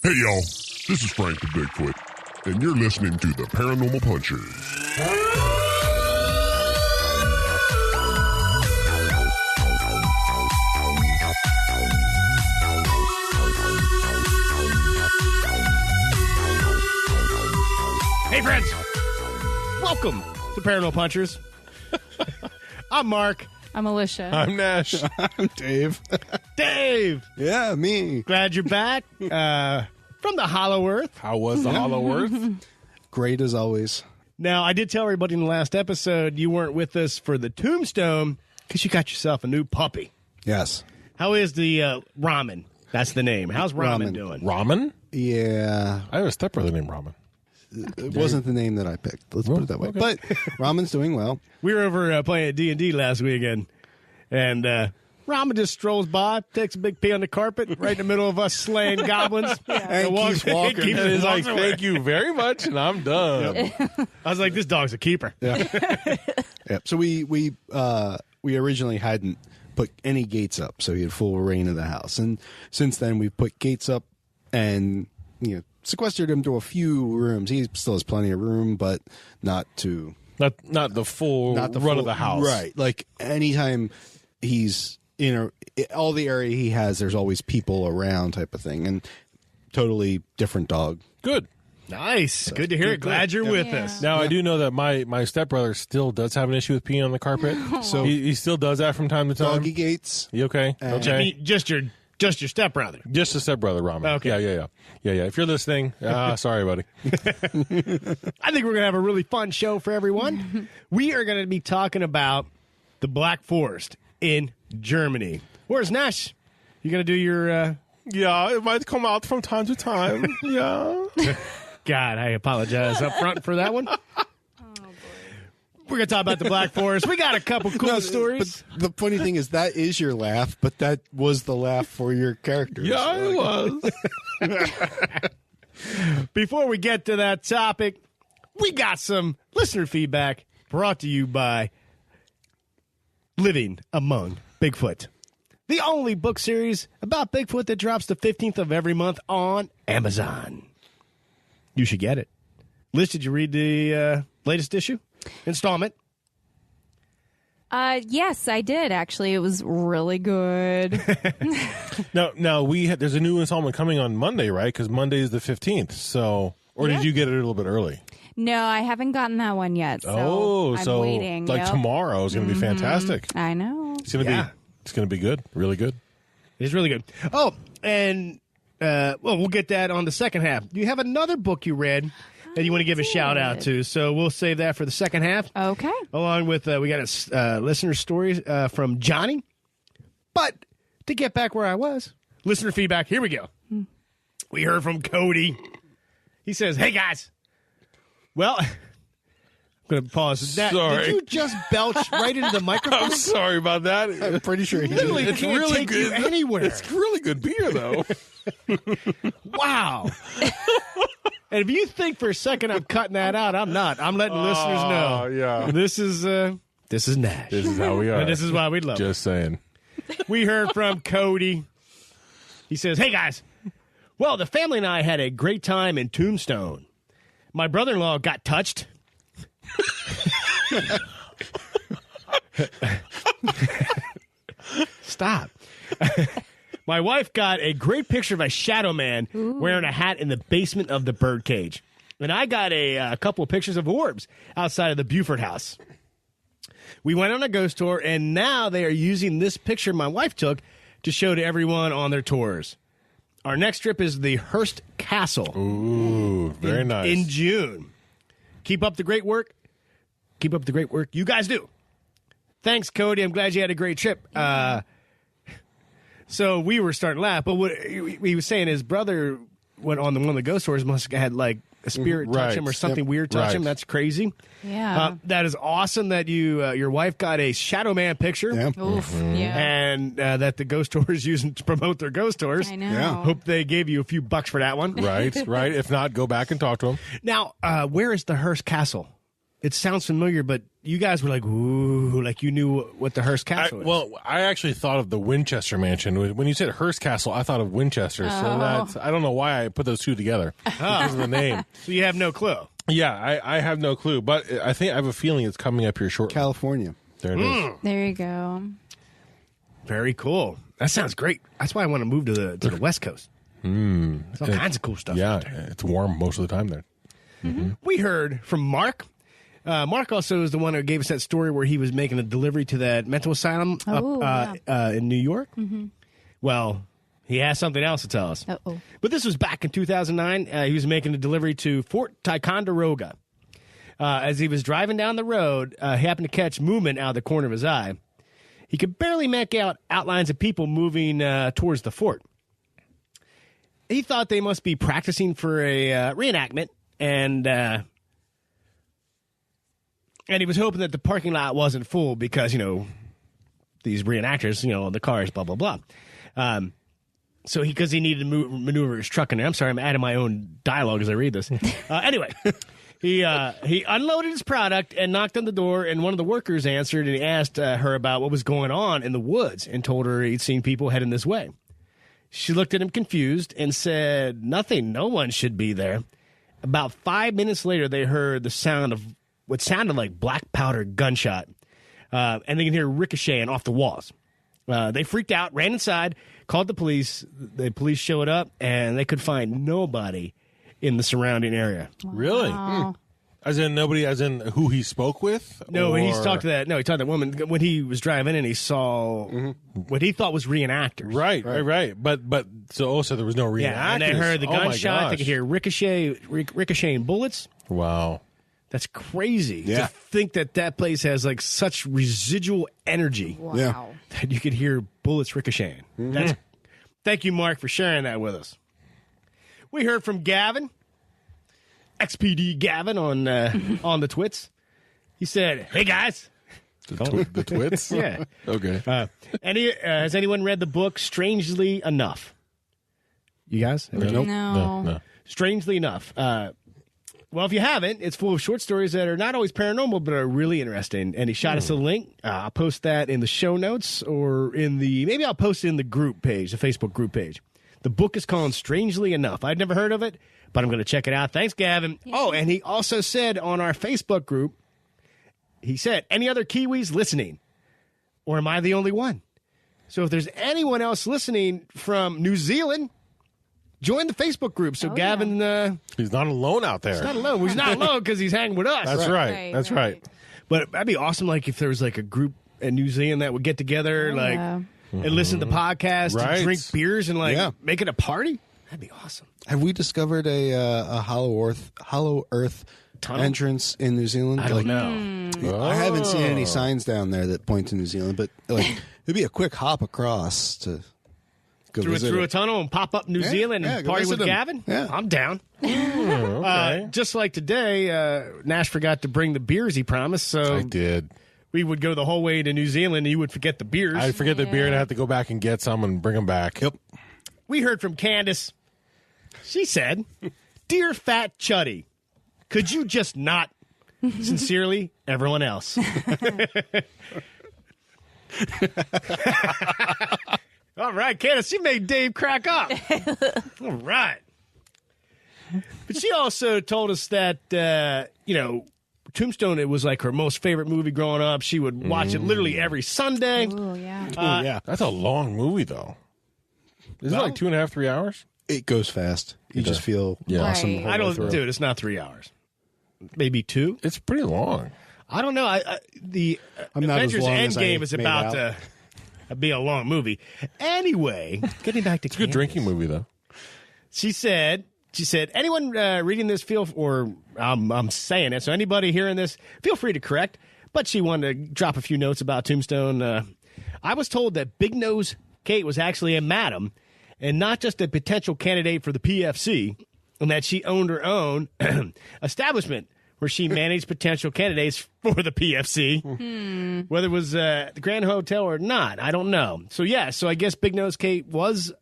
Hey, y'all. This is Frank the Bigfoot, and you're listening to the Paranormal Punchers. Hey, friends. Welcome to Paranormal Punchers. I'm Mark. I'm Alicia. I'm Nash. I'm Dave. Dave. Yeah, me. Glad you're back from the Hollow Earth. How was the Hollow Earth? Great as always. Now, I did tell everybody in the last episode you weren't with us for the tombstone because you got yourself a new puppy. Yes. How is the Ramen? That's the name. How's Ramen Ramen. doing? Ramen? Yeah. I have a stepbrother named Ramen. It wasn't the name that I picked. Let's put it that way. Okay. But Ramen's doing well. We were over playing at D&D last weekend, and Ramen just strolls by, takes a big pee on the carpet right in the middle of us slaying goblins. And keeps walking. keeps And he's like, walking away. thank you very much, and I'm done. I was like, this dog's a keeper. Yeah. Yep. So we originally hadn't put any gates up, so he had full reign of the house. And since then, we've put gates up and sequestered him to a few rooms. He still has plenty of room, but not to Not the full not the run full, of the house. Right. Like anytime he's in all the area he has, there's always people around type of thing. And totally different dog. Good. Nice. Good to hear it. Glad you're with us. Now, I do know that my stepbrother still does have an issue with peeing on the carpet. So He still does that from time to time. doggy gates. You okay? Okay. Just your stepbrother. Just a stepbrother, Ramen. Okay. Yeah. If you're listening, sorry, buddy. I think we're going to have a really fun show for everyone. We are going to be talking about the Black Forest in Germany. Where's Nash? You going to do your... Yeah, it might come out from time to time. Yeah. God, I apologize up front for that one. We're going to talk about the Black Forest. We got a couple cool stories. But the funny thing is that is your laugh, but that was the laugh for your characters. Yeah, it was. Before we get to that topic, we got some listener feedback brought to you by Living Among Bigfoot, the only book series about Bigfoot that drops the 15th of every month on Amazon. You should get it. Liz, did you read the latest issue? Installment? Yes, I did, actually. It was really good. No, there's a new installment coming on Monday, right? Because Monday is the 15th. So, or did you get it a little bit early? No, I haven't gotten that one yet. So I'm waiting. Like tomorrow is going to be fantastic. I know. It's going to be good, really good. It's really good. Oh, and we'll get that on the second half. Do you have another book you read that you want to give a shout out to? So we'll save that for the second half. Okay. Along with, we got a listener story from Johnny. But to get back where I was, listener feedback, here we go. We heard from Cody. He says, hey, guys. Well, I'm going to pause. Sorry. Did you just belch right into the microphone? I'm sorry about that. I'm pretty sure he Literally did. can't take you anywhere. It's really good beer, though. Wow. And if you think for a second I'm cutting that out, I'm not. I'm letting listeners know. Yeah. This is Nash. This is how we are. And this is why we love it. Just saying. We heard from Cody. He says, hey, guys. Well, the family and I had a great time in Tombstone. My brother-in-law got touched. Stop. My wife got a great picture of a shadow man wearing a hat in the basement of the birdcage. And I got a couple of pictures of orbs outside of the Buford house. We went on a ghost tour, and now they are using this picture my wife took to show to everyone on their tours. Our next trip is the Hearst Castle. Ooh, very nice. In June. Keep up the great work. Keep up the great work. You guys do. Thanks, Cody. I'm glad you had a great trip. So we were starting to laugh, but what he was saying his brother went on one of the ghost tours, must have had like a spirit touch him or something weird touch him. That's crazy. Yeah. That is awesome that your wife got a shadow man picture. Yeah. Oof. Yeah. And that the ghost tour is using to promote their ghost tours. I know. Yeah. Hope they gave you a few bucks for that one. Right. If not, go back and talk to him. Now, where is the Hearst Castle? It sounds familiar, but you guys were like, ooh, like you knew what the Hearst Castle is. I actually thought of the Winchester Mansion. When you said Hearst Castle, I thought of Winchester. So I don't know why I put those two together because of the name. So you have no clue. Yeah, I have no clue, but I have a feeling it's coming up here shortly. California. There it is. There you go. Very cool. That sounds great. That's why I want to move to the West Coast. There's all kinds of cool stuff out there. It's warm most of the time there. We heard from Mark. Mark also is the one who gave us that story where he was making a delivery to that mental asylum in New York. Well, he has something else to tell us. Uh-oh. But this was back in 2009. He was making a delivery to Fort Ticonderoga. As he was driving down the road, he happened to catch movement out of the corner of his eye. He could barely make out outlines of people moving towards the fort. He thought they must be practicing for a reenactment, and he was hoping that the parking lot wasn't full because, these reenactors, the cars, blah, blah, blah. So because he needed to maneuver his truck in there. I'm sorry, I'm adding my own dialogue as I read this. Anyway, he unloaded his product and knocked on the door, and one of the workers answered, and he asked her about what was going on in the woods and told her he'd seen people heading this way. She looked at him confused and said, nothing, no one should be there. About 5 minutes later, they heard the sound of what sounded like black powder gunshot, and they can hear ricocheting off the walls. They freaked out, ran inside, called the police. The police showed up, and they could find nobody in the surrounding area. Really? Wow. As in nobody, as in who he spoke with? No, he talked to that woman when he was driving in. He saw what he thought was reenactors. Right. But so there was no reenactors. Yeah, and they heard the gunshot. They could hear ricocheting bullets. Wow. That's crazy Yeah. to think that place has like such residual energy Wow. that you could hear bullets ricocheting. Thank you, Mark, for sharing that with us. We heard from Gavin, XPD Gavin on the twits. He said, "Hey guys." The twits? Yeah. Okay. Has anyone read the book Strangely Enough? You guys? Nope. No. Strangely Enough. Well, if you haven't, it's full of short stories that are not always paranormal, but are really interesting. And he shot us a link. I'll post that in the show notes or maybe I'll post it in the group page, the Facebook group page. The book is called Strangely Enough. I'd never heard of it, but I'm going to check it out. Thanks, Gavin. Yeah. Oh, and he also said on our Facebook group, he said, any other Kiwis listening? Or am I the only one? So if there's anyone else listening from New Zealand, join the Facebook group. So Gavin... he's not alone out there. He's not alone. He's not alone because he's hanging with us. That's right. That's right. But that'd be awesome, like, if there was, like, a group in New Zealand that would get together, and listen to podcasts, and drink beers, and, make it a party. That'd be awesome. Have we discovered a hollow earth Tunnel? Entrance in New Zealand? I don't know. I haven't seen any signs down there that point to New Zealand, but it'd be a quick hop across to go through a tunnel and pop up New Zealand and party with Gavin? Yeah. I'm down. Okay. Just like today, Nash forgot to bring the beers he promised, so I did. we would go the whole way to New Zealand and you would forget the beers. I'd forget the beer and I have to go back and get some and bring them back. Yep. We heard from Candace. She said, "Dear Fat Chuddy, could you just not? Sincerely, everyone else." All right, Candace, you made Dave crack up. All right. But she also told us that, Tombstone, it was like her most favorite movie growing up. She would watch it literally every Sunday. Oh, yeah. Yeah. That's a long movie, though. Isn't it like 2.5, 3 hours? It goes fast. You just feel awesome. Right. the whole I way don't, through. dude, it's not 3 hours. Maybe 2. It's pretty long. I don't know. The I'm not as Avengers long as I Endgame is made about out. to be a long movie. Anyway, getting back to It's a good drinking movie, though. She said, anyone reading this or I'm saying it, so anybody hearing this, feel free to correct. But she wanted to drop a few notes about Tombstone. I was told that Big Nose Kate was actually a madam and not just a potential candidate for the PFC, and that she owned her own establishment where she managed potential candidates for the PFC, whether it was the Grand Hotel or not. I don't know. So I guess Big Nose Kate was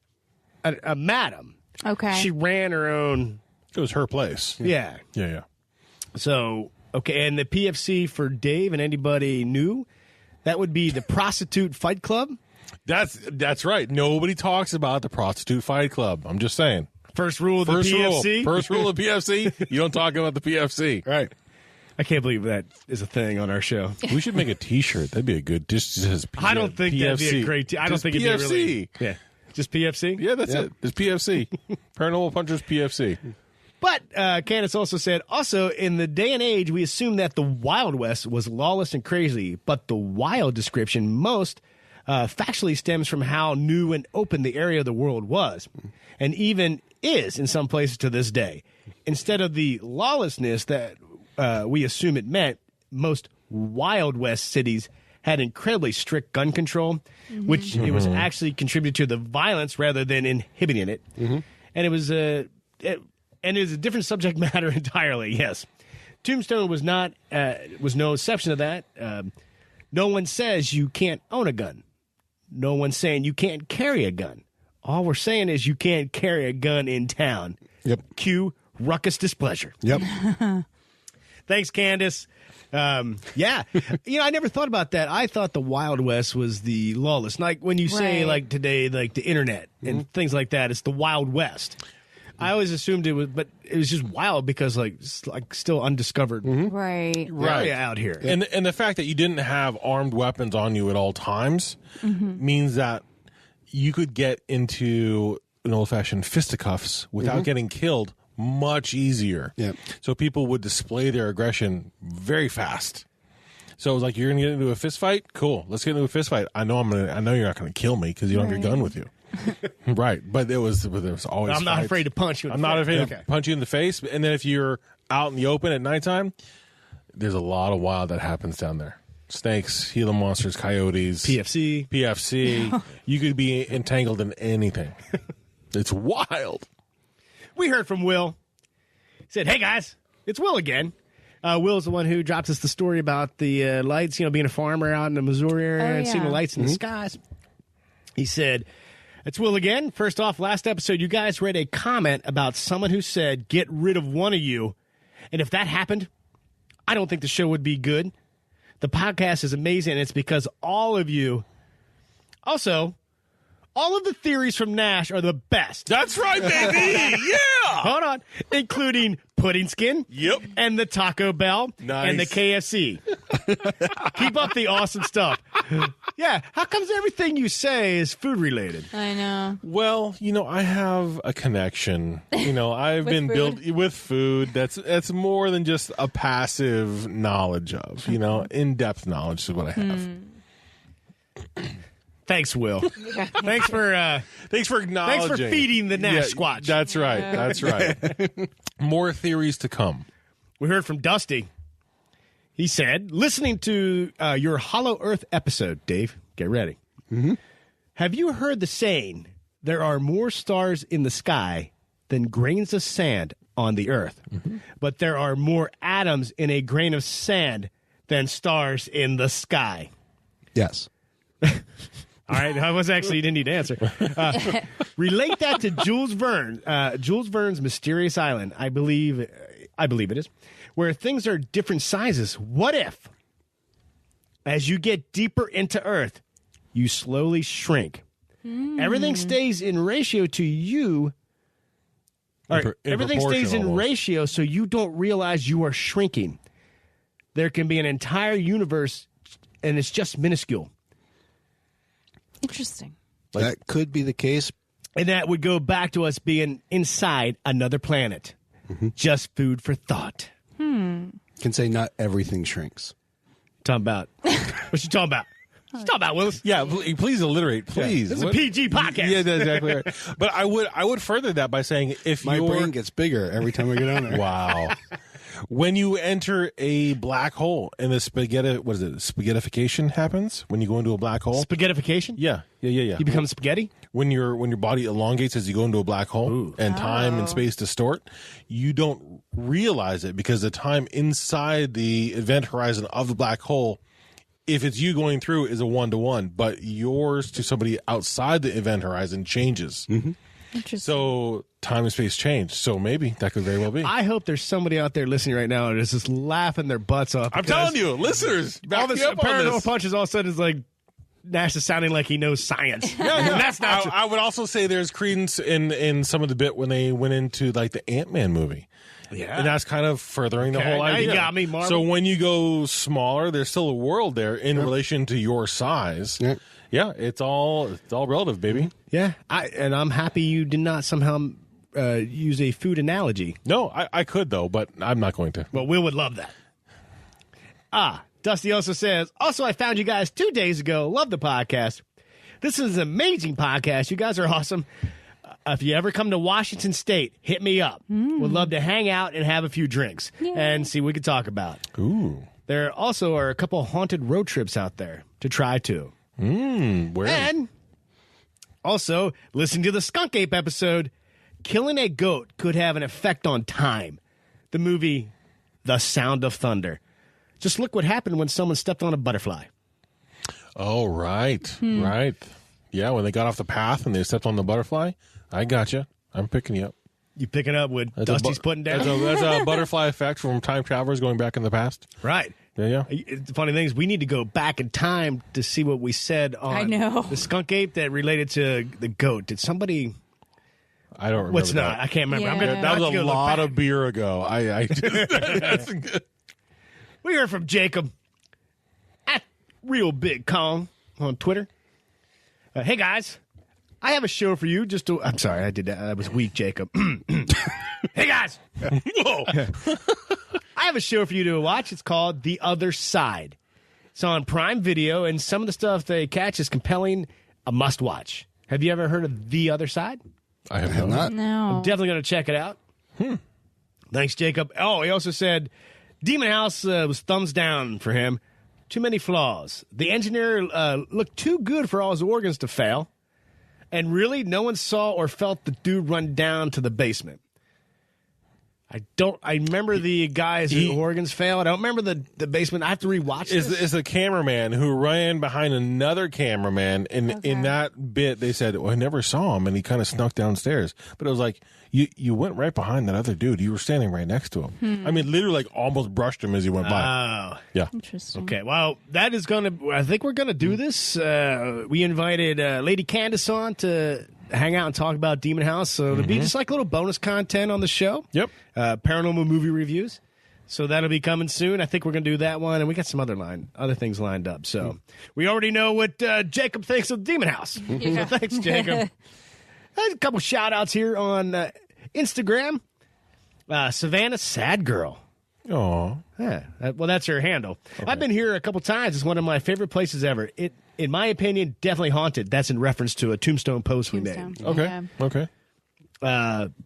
a madam. Okay. She ran her own. It was her place. Yeah. Yeah. So Okay, and the PFC for Dave and anybody new, that would be the Prostitute Fight Club. That's right. Nobody talks about the Prostitute Fight Club. I'm just saying. First rule of the PFC. First rule of PFC, you don't talk about the PFC. Right. I can't believe that is a thing on our show. We should make a T-shirt. That'd be a good. Just says I don't think PFC. that'd be a great. I don't Just think it'd PFC. be really. Yeah, just PFC. Yeah, that's it. It's PFC. Paranormal Punchers PFC. But Candace also said, also in the day and age, we assume that the Wild West was lawless and crazy, but the wild description most factually stems from how new and open the area of the world was, and even is in some places to this day. Instead of the lawlessness that we assume it meant, most Wild West cities had incredibly strict gun control, which it was actually contributed to the violence rather than inhibiting it. And it was a different subject matter entirely. Yes, Tombstone was not was no exception to that. No one says you can't own a gun. No one's saying you can't carry a gun. All we're saying is you can't carry a gun in town. Yep. Cue ruckus displeasure. Yep. Thanks, Candace. Yeah. I never thought about that. I thought the Wild West was the lawless. Like when you say, Right. like today, like the internet and things like that, it's the Wild West. I always assumed it was, but it was just wild because it's like still undiscovered Right. area out here. And the fact that you didn't have armed weapons on you at all times means that you could get into an old-fashioned fisticuffs without getting killed much easier. Yeah. So people would display their aggression very fast. So it was like, you're going to get into a fist fight? Cool. Let's get into a fist fight. I know you're not going to kill me because you don't have your gun with you. Right. But there was always I'm not fights. afraid to punch you. I'm not afraid to punch you in the face. And then if you're out in the open at nighttime, there's a lot of wild that happens down there. Snakes, Gila monsters, coyotes. PFC. You could be entangled in anything. It's wild. We heard from Will. He said, hey, guys, it's Will again. Will's the one who dropped us the story about the lights, being a farmer out in the Missouri area and seeing the lights in the skies. He said, it's Will again. First off, last episode, you guys read a comment about someone who said, get rid of one of you. And if that happened, I don't think the show would be good. The podcast is amazing, and it's because all of you. Also, all of the theories from Nash are the best. That's right, baby. Yeah. Hold on. Including pudding skin. Yep. And the Taco Bell. Nice. And the KFC. Keep up the awesome stuff. Yeah. How comes everything you say is food related? I know. Well, I have a connection. I've been built with food. That's more than just a passive knowledge of, in-depth knowledge is what I have. Thanks, Will. Thanks for acknowledging. Thanks for feeding the Nash Squatch. That's right. That's right. More theories to come. We heard from Dusty. He said, listening to your Hollow Earth episode, Dave, get ready. Have you heard the saying, there are more stars in the sky than grains of sand on the earth, but there are more atoms in a grain of sand than stars in the sky? Yes. All right, you didn't need to answer. Relate that to Jules Verne's Mysterious Island. I believe it is, where things are different sizes. What if, as you get deeper into Earth, you slowly shrink? Everything stays in ratio to you. Everything stays in ratio, so you don't realize you are shrinking. There can be an entire universe, and it's just minuscule. Interesting. That could be the case. And that would go back to us being inside another planet. Just food for thought. Can say not everything shrinks. Talking about. What you talking about? What you talking about, Willis? Yeah, please alliterate, please. This is a PG podcast. Yeah, that's exactly right. But I would further that by saying if My brain gets bigger every time I get on there. Wow. When you enter a black hole and the spaghettification happens when you go into a black hole. Spaghettification? Yeah. You become spaghetti? When your body elongates as you go into a black hole and time and space distort, you don't realize it because the time inside the event horizon of the black hole, if it's you going through, is a 1-to-1, but yours to somebody outside the event horizon changes. Interesting. So time and space changed. So maybe that could very well be. I hope there's somebody out there listening right now that's just laughing their butts off. I'm telling you, listeners, all back this me up on paranormal this. punches all of a sudden is like Nash is sounding like he knows science. Yeah, yeah. And that's not true. I would also say there's credence in some of the bit when they went into like the Ant-Man movie. Yeah. And that's kind of furthering the Okay, whole now idea. you got me, Marvel. So when you go smaller, there's still a world there in relation to your size. Yeah. Yeah, it's all relative, baby. Yeah, and I'm happy you did not somehow use a food analogy. No, I could though, but I'm not going to. Well, Will would love that. Dusty also says, also, I found you guys 2 days ago. Love the podcast. This is an amazing podcast. You guys are awesome. If you ever come to Washington State, hit me up. Would love to hang out and have a few drinks and see what we could talk about. Ooh. There also are a couple haunted road trips out there to try to. Where? And also, listen to the Skunk Ape episode. Killing a goat could have an effect on time. The movie The Sound of Thunder. Just look what happened when someone stepped on a butterfly. Oh, right. Right. Yeah, when they got off the path and they stepped on the butterfly. I gotcha. I'm picking you up. You picking up what Dusty's putting down? That's a butterfly effect from time travelers going back in the past. Right. Yeah. The funny thing is, we need to go back in time to see what we said on I know. the Skunk Ape that related to the goat. Did somebody... I don't remember. What's that. not? I can't remember. Yeah. I'm gonna, That was I'm a gonna lot look of beer ago. I that's good. We heard from Jacob at Real Big Kong on Twitter. Hey, guys. I have a show for you. I'm sorry, I did that. That was weak, Jacob. Hey, guys. Whoa. I have a show for you to watch. It's called The Other Side. It's on Prime Video, and some of the stuff they catch is compelling, a must-watch. Have you ever heard of The Other Side? I have not. No. Definitely going to check it out. Thanks, Jacob. Oh, he also said Demon House was thumbs down for him. Too many flaws. The engineer looked too good for all his organs to fail. And really, no one saw or felt the dude run down to the basement. I remember the guy's organs failed. I don't remember the basement. I have to rewatch this. Is the cameraman who ran behind another cameraman, and in that bit they said, well, I never saw him, and he kind of snuck downstairs. But it was like, you went right behind that other dude. You were standing right next to him. I mean, literally, like almost brushed him as he went by. Oh. Yeah. Interesting. Okay, well, that is going to... I think we're going to do this. We invited Lady Candace on to hang out and talk about Demon House, so it'll be just like a little bonus content on the show. Yep. Paranormal movie reviews. So that'll be coming soon. I think we're going to do that one, and we got some other things lined up. So we already know what Jacob thinks of Demon House. So thanks, Jacob. A couple shout-outs here on Instagram. Savannah Sad Girl. Oh. Yeah, well, that's her handle. Okay. I've been here a couple times. It's one of my favorite places ever. It, in my opinion, definitely haunted. That's in reference to a Tombstone post we made. Okay. Yeah. Okay.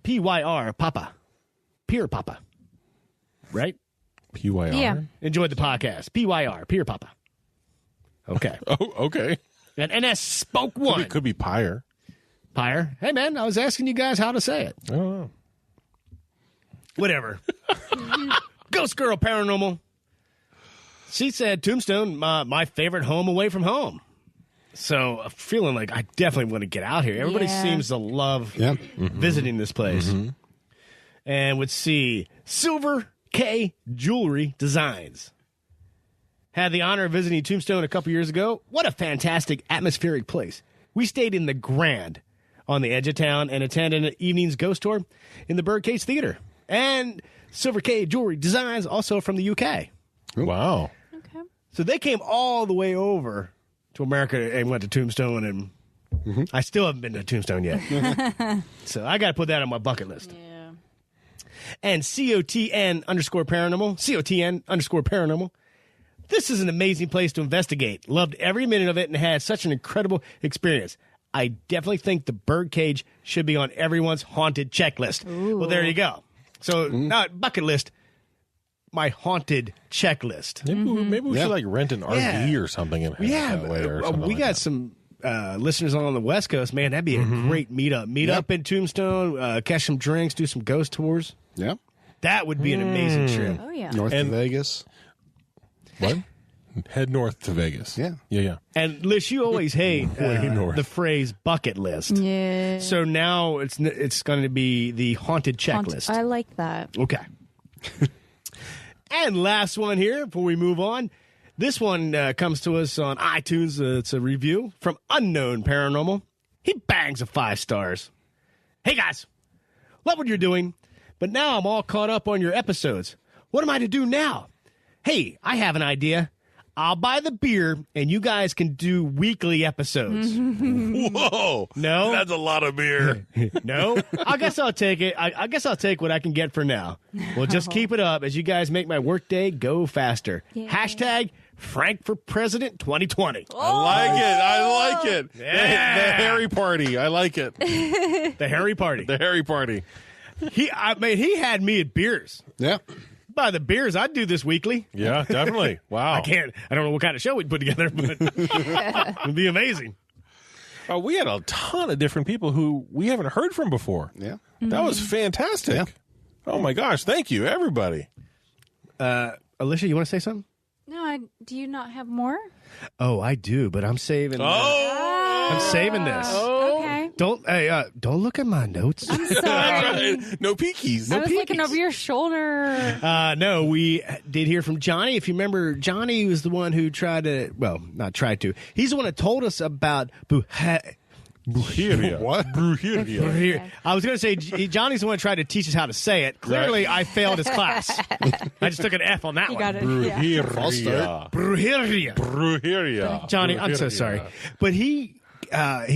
PYR Papa. Peer Papa. Right? PYR? Yeah. Enjoyed the podcast. PYR. Peer Papa. Okay. Oh, okay. And NS Spoke One. Could be Pyre. Pyre. Hey, man, I was asking you guys how to say it. I don't know. Whatever. Ghost Girl Paranormal. She said, Tombstone, my favorite home away from home. So I'm feeling like I definitely want to get out here. Everybody seems to love visiting this place. And would see Silver K Jewelry Designs. Had the honor of visiting Tombstone a couple years ago. What a fantastic atmospheric place. We stayed in the Grand on the edge of town and attended an evening's ghost tour in the Birdcage Theater. And Silver K Jewelry Designs, also from the UK. Wow. Okay. So they came all the way over to America and went to Tombstone, and I still haven't been to Tombstone yet. So I got to put that on my bucket list. Yeah. And COTN_paranormal, COTN_paranormal. This is an amazing place to investigate. Loved every minute of it and had such an incredible experience. I definitely think the Birdcage should be on everyone's haunted checklist. Ooh. Well, there you go. So, not bucket list, my haunted checklist. Maybe we should like rent an RV or something. And Yeah, that way or something we like got that. some listeners on the West Coast. Man, that'd be a great meetup. Meet up in Tombstone, catch some drinks, do some ghost tours. Yeah. That would be an amazing trip. Oh, yeah. North of Vegas. What? Head north to Vegas. Yeah. And Lish, you always hate Way north. the phrase bucket list. Yeah. So now it's going to be the haunted checklist. I like that. Okay. And last one here before we move on. This one comes to us on iTunes. It's a review from Unknown Paranormal. He bangs a 5 stars. Hey, guys. Love what you're doing, but now I'm all caught up on your episodes. What am I to do now? Hey, I have an idea. I'll buy the beer, and you guys can do weekly episodes. Whoa. No? That's a lot of beer. No? I guess I'll take it. I guess I'll take what I can get for now. Well, just keep it up as you guys make my workday go faster. Yeah. Hashtag Frank for President 2020. I like it. Yeah. The Harry party. I like it. The Harry Party. The Harry party. He had me at beers. Yeah. By the beers, I'd do this weekly. Yeah, definitely. Wow. I don't know what kind of show we'd put together, but it'd be amazing. We had a ton of different people who we haven't heard from before. Yeah. That was fantastic. Yeah. Oh, my gosh. Thank you, everybody. Alicia, you want to say something? No, do you not have more? Oh, I do, but I'm saving. I'm saving this. Okay. Don't look at my notes. I'm sorry. No peekies. I was looking over your shoulder. No, we did hear from Johnny. If you remember, Johnny was the one who not tried to. He's the one that told us about Brujeria. What? Brujeria. I was going to say, Johnny's the one who tried to teach us how to say it. Clearly, I failed his class. I just took an F on that You one. got it. Brujeria. Brujeria. Brujeria. Johnny, I'm so sorry. But he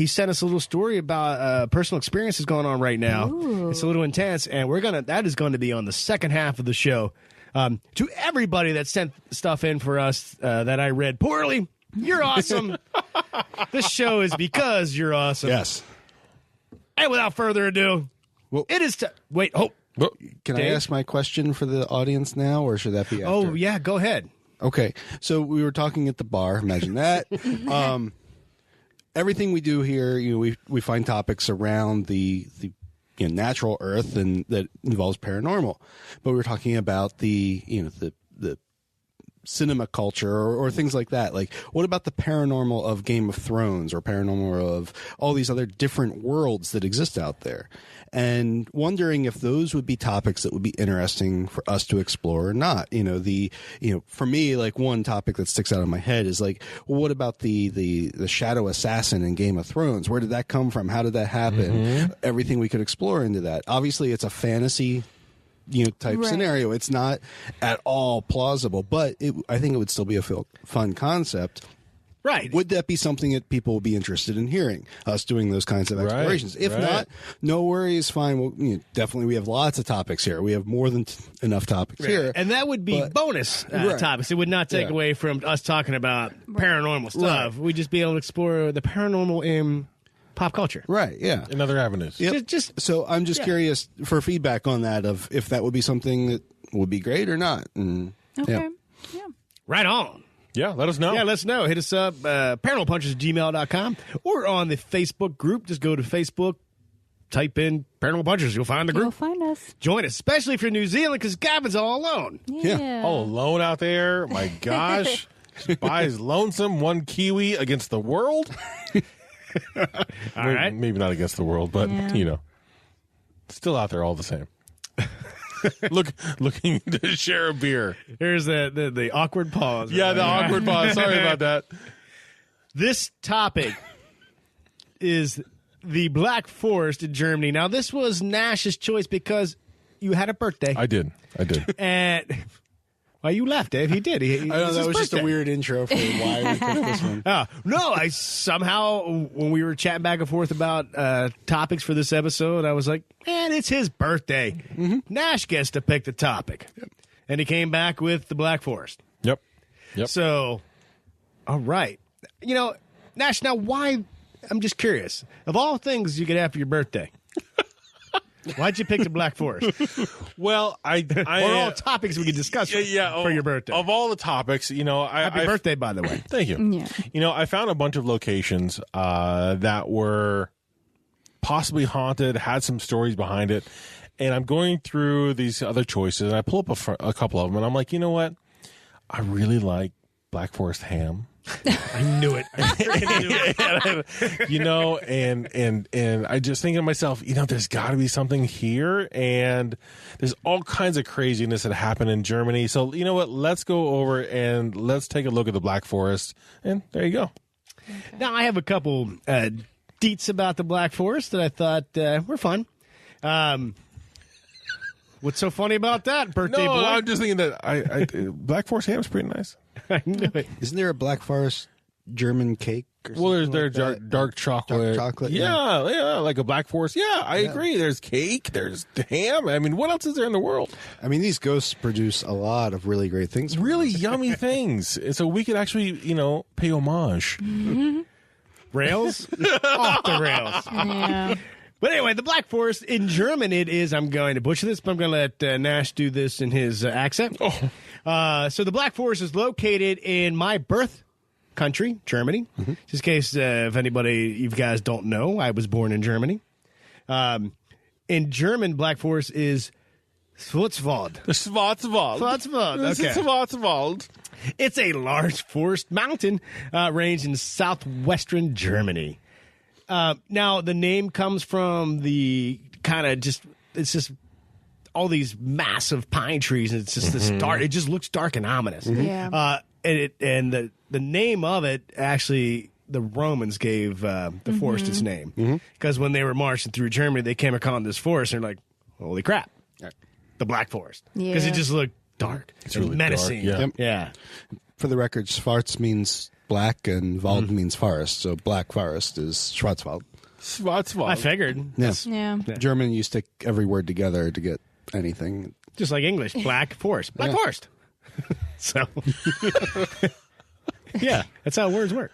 sent us a little story about personal experiences going on right now. Ooh. It's a little intense, and that is going to be on the second half of the show. To everybody that sent stuff in for us that I read poorly, you're awesome. This show is because you're awesome. Yes. And without further ado, it is time. Wait, Can Dave? I ask my question for the audience now, or should that be after? Oh, yeah, go ahead. Okay. So we were talking at the bar. Imagine that. Everything we do here, we find topics around the natural earth and that involves paranormal. But we were talking about the cinema culture or things like that. Like, what about the paranormal of Game of Thrones or paranormal of all these other different worlds that exist out there? And wondering if those would be topics that would be interesting for us to explore or not. For me, like, one topic that sticks out in my head is like, well, what about the shadow assassin in Game of Thrones? Where did that come from? How did that happen? Mm-hmm. Everything we could explore into that. Obviously, it's a fantasy type scenario. It's not at all plausible, but I think it would still be a fun concept. Right. Would that be something that people would be interested in hearing, us doing those kinds of explorations? If not, no worries, fine. Well, definitely we have lots of topics here. We have more than enough topics here. And that would be bonus topics. It would not take away from us talking about paranormal stuff. We'd just be able to explore the paranormal in pop culture. Right, yeah. In other avenues. Yep. So I'm just curious for feedback on that, of if that would be something that would be great or not. And, Okay. Yeah. Right on. Yeah, let us know. Yeah, let us know. Hit us up, paranormalpunchers@gmail.com, or on the Facebook group. Just go to Facebook, type in Paranormal Punchers. You'll find the You'll group. find us. Join us, especially if you're in New Zealand, because Gavin's all alone. Yeah. All alone out there. My gosh. Buys lonesome, one Kiwi against the world. All right. Maybe not against the world, but, still out there all the same. Looking to share a beer. Here's the awkward pause. Yeah, the awkward pause. Sorry about that. This topic is the Black Forest in Germany. Now, this was Nash's choice because you had a birthday. I did. And well, you left, Dave. He did. I know that was just a weird intro for why we picked this one. No, I somehow, when we were chatting back and forth about topics for this episode, I was like, man, it's his birthday. Mm-hmm. Nash gets to pick the topic. Yep. And he came back with the Black Forest. Yep. So, all right. Nash, now why, I'm just curious. Of all things you could have for your birthday, why'd you pick the Black Forest? Well, I or all topics we could discuss for your birthday. Of all the topics, Happy birthday, by the way. Thank you. Yeah. I found a bunch of locations that were possibly haunted, had some stories behind it, and I'm going through these other choices, and I pull up a couple of them, and I'm like, you know what? I really like Black Forest ham. I knew it. You know, and I just think to myself, you know, there's got to be something here, and there's all kinds of craziness that happened in Germany. So you know what? Let's go over and let's take a look at the Black Forest, and there you go. Okay. Now I have a couple deets about the Black Forest that I thought were fun. What's so funny about that, birthday boy? I'm just thinking that Black Forest ham is pretty nice. I knew it. Isn't there a Black Forest German cake? Or There's dark chocolate. Dark chocolate. Yeah, like a Black Forest. Yeah, I agree. There's cake. There's ham. I mean, what else is there in the world? I mean, these ghosts produce a lot of really great things. Really yummy things. And so we could actually, you know, pay homage. Mm-hmm. Rails? Off the rails. Yeah. But anyway, the Black Forest in German, it is, I'm going to butcher this, but I'm going to let Nash do this in his accent. So the Black Forest is located in my birth country, Germany. Mm-hmm. Just in case if you guys don't know, I was born in Germany. In German, Black Forest is Schwarzwald. The Schwarzwald. Okay. Schwarzwald. It's a large forest mountain range in southwestern Germany. Now, the name comes from the it's just all these massive pine trees. And it's just this dark, it just looks dark and ominous. Mm-hmm. Yeah. And the name of it, actually, the Romans gave the forest its name. Because when they were marching through Germany, they came upon this forest and they're like, holy crap, the Black Forest. Because it just looked dark. It's really menacing. Dark, yeah. For the record, Schwarz means black and Wald means forest. So Black Forest is Schwarzwald. Schwarzwald. I figured. Yeah. German, you stick every word together to get anything. Just like English, Black Forest. Black Forest. So, yeah, that's how words work.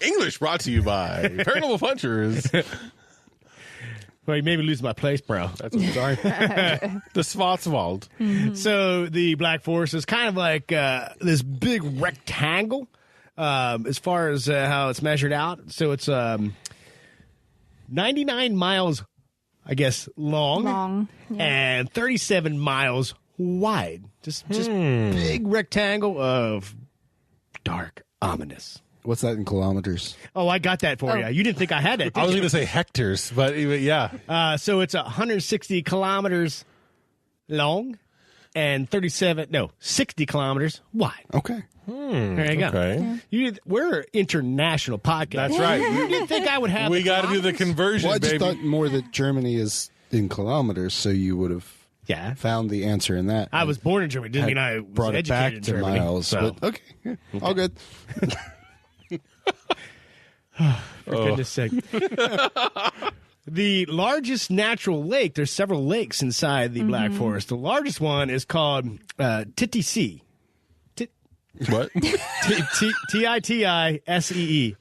English brought to you by Paranormal Punchers. Well, you made me lose my place, bro. That's what I'm sorry. The Schwarzwald. Mm-hmm. So the Black Forest is kind of like this big rectangle as far as how it's measured out. So it's 99 miles, I guess, long and 37 miles wide. Just big rectangle of dark, ominous. What's that in kilometers? Oh, I got that for you. You didn't think I had that, did I was you? going to say hectares, but yeah. So it's 160 kilometers long and 60 kilometers wide. Okay. There you go. Okay. We're an international podcast. That's right. You didn't think I would have We got to do the conversion, Well, I just baby. thought more that Germany is in kilometers, so you would have found the answer in that. I was born in Germany. Didn't mean I was brought it back educated to in Germany. miles. So. But okay. All good. For goodness sake. The largest natural lake, there's several lakes inside the Black Forest. The largest one is called Titisee. What? Titisee.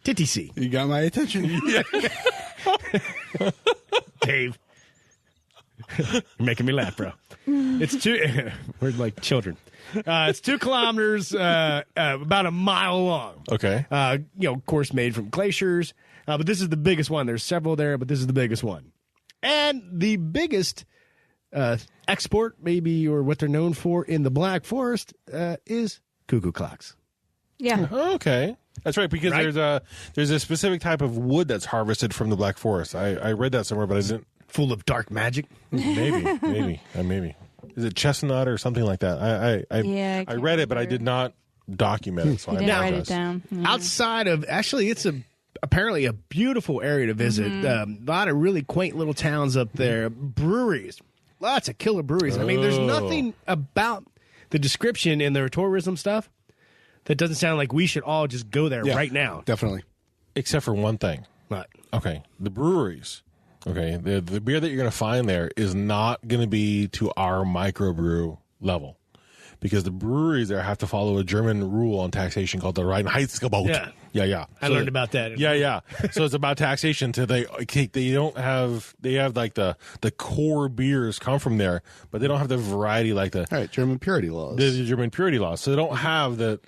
Titisee. You got my attention. Dave. You're making me laugh, bro. It's we're like children. It's 2 kilometers, about a mile long. Okay. Of course, made from glaciers. But this is the biggest one. There's several there, but this is the biggest one. And the biggest export, maybe, or what they're known for in the Black Forest is cuckoo clocks. Yeah. Okay. That's right, because there's a specific type of wood that's harvested from the Black Forest. I read that somewhere, but I didn't. Full of dark magic? Maybe. Is it chestnut or something like that? I read it, but I did not document it. So You I didn't write apologize. it down. Yeah. Outside of, actually, it's apparently a beautiful area to visit. A lot of really quaint little towns up there. Breweries. Lots of killer breweries. I mean, there's nothing about the description in their tourism stuff that doesn't sound like we should all just go there right now. Definitely. Except for one thing. But Okay, the breweries. Okay, the beer that you're going to find there is not going to be to our microbrew level, because the breweries there have to follow a German rule on taxation called the Reinheitsgebot. Yeah. I learned about that. Yeah. So it's about taxation. They have like the core beers come from there, but they don't have the variety like the All right, German purity laws. the German purity laws. So they don't have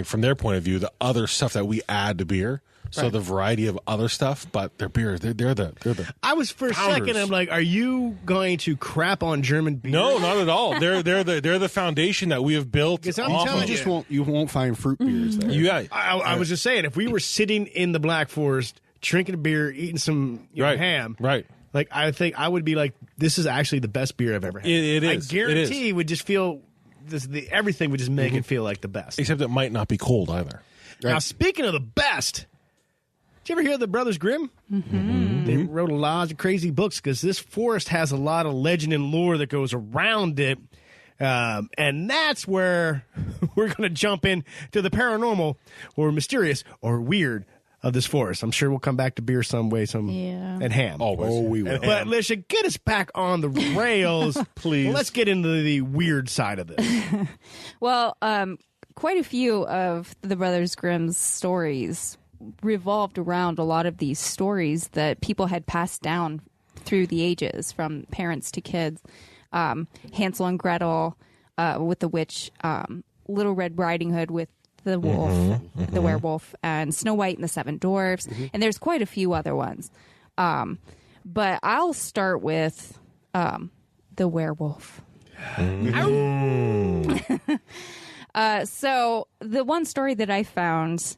from their point of view, the other stuff that we add to beer. So the variety of other stuff, but their beers, they're the. I was for a second. I'm like, are you going to crap on German beer? No, not at all. They're the foundation that we have built. Because I'm telling You won't find fruit beers there. Yeah, I was just saying, if we were sitting in the Black Forest, drinking a beer, eating some ham, right. Like, I think I would be like, this is actually the best beer I've ever had. It is. I guarantee would just feel everything would just make it feel like the best. Except it might not be cold either. Now, speaking of the best, did you ever hear of the Brothers Grimm? Mm-hmm. They wrote a lot of crazy books because this forest has a lot of legend and lore that goes around it. And that's where we're going to jump in to the paranormal or mysterious or weird of this forest. I'm sure we'll come back to beer some way, and ham. Always. Oh, we will. But Alicia, get us back on the rails, please. Well, let's get into the weird side of this. Well, quite a few of the Brothers Grimm's stories revolved around a lot of these stories that people had passed down through the ages, from parents to kids. Hansel and Gretel with the witch, Little Red Riding Hood with the wolf, the werewolf, and Snow White and the Seven Dwarfs. And there's quite a few other ones. But I'll start with the werewolf. So the one story that I found,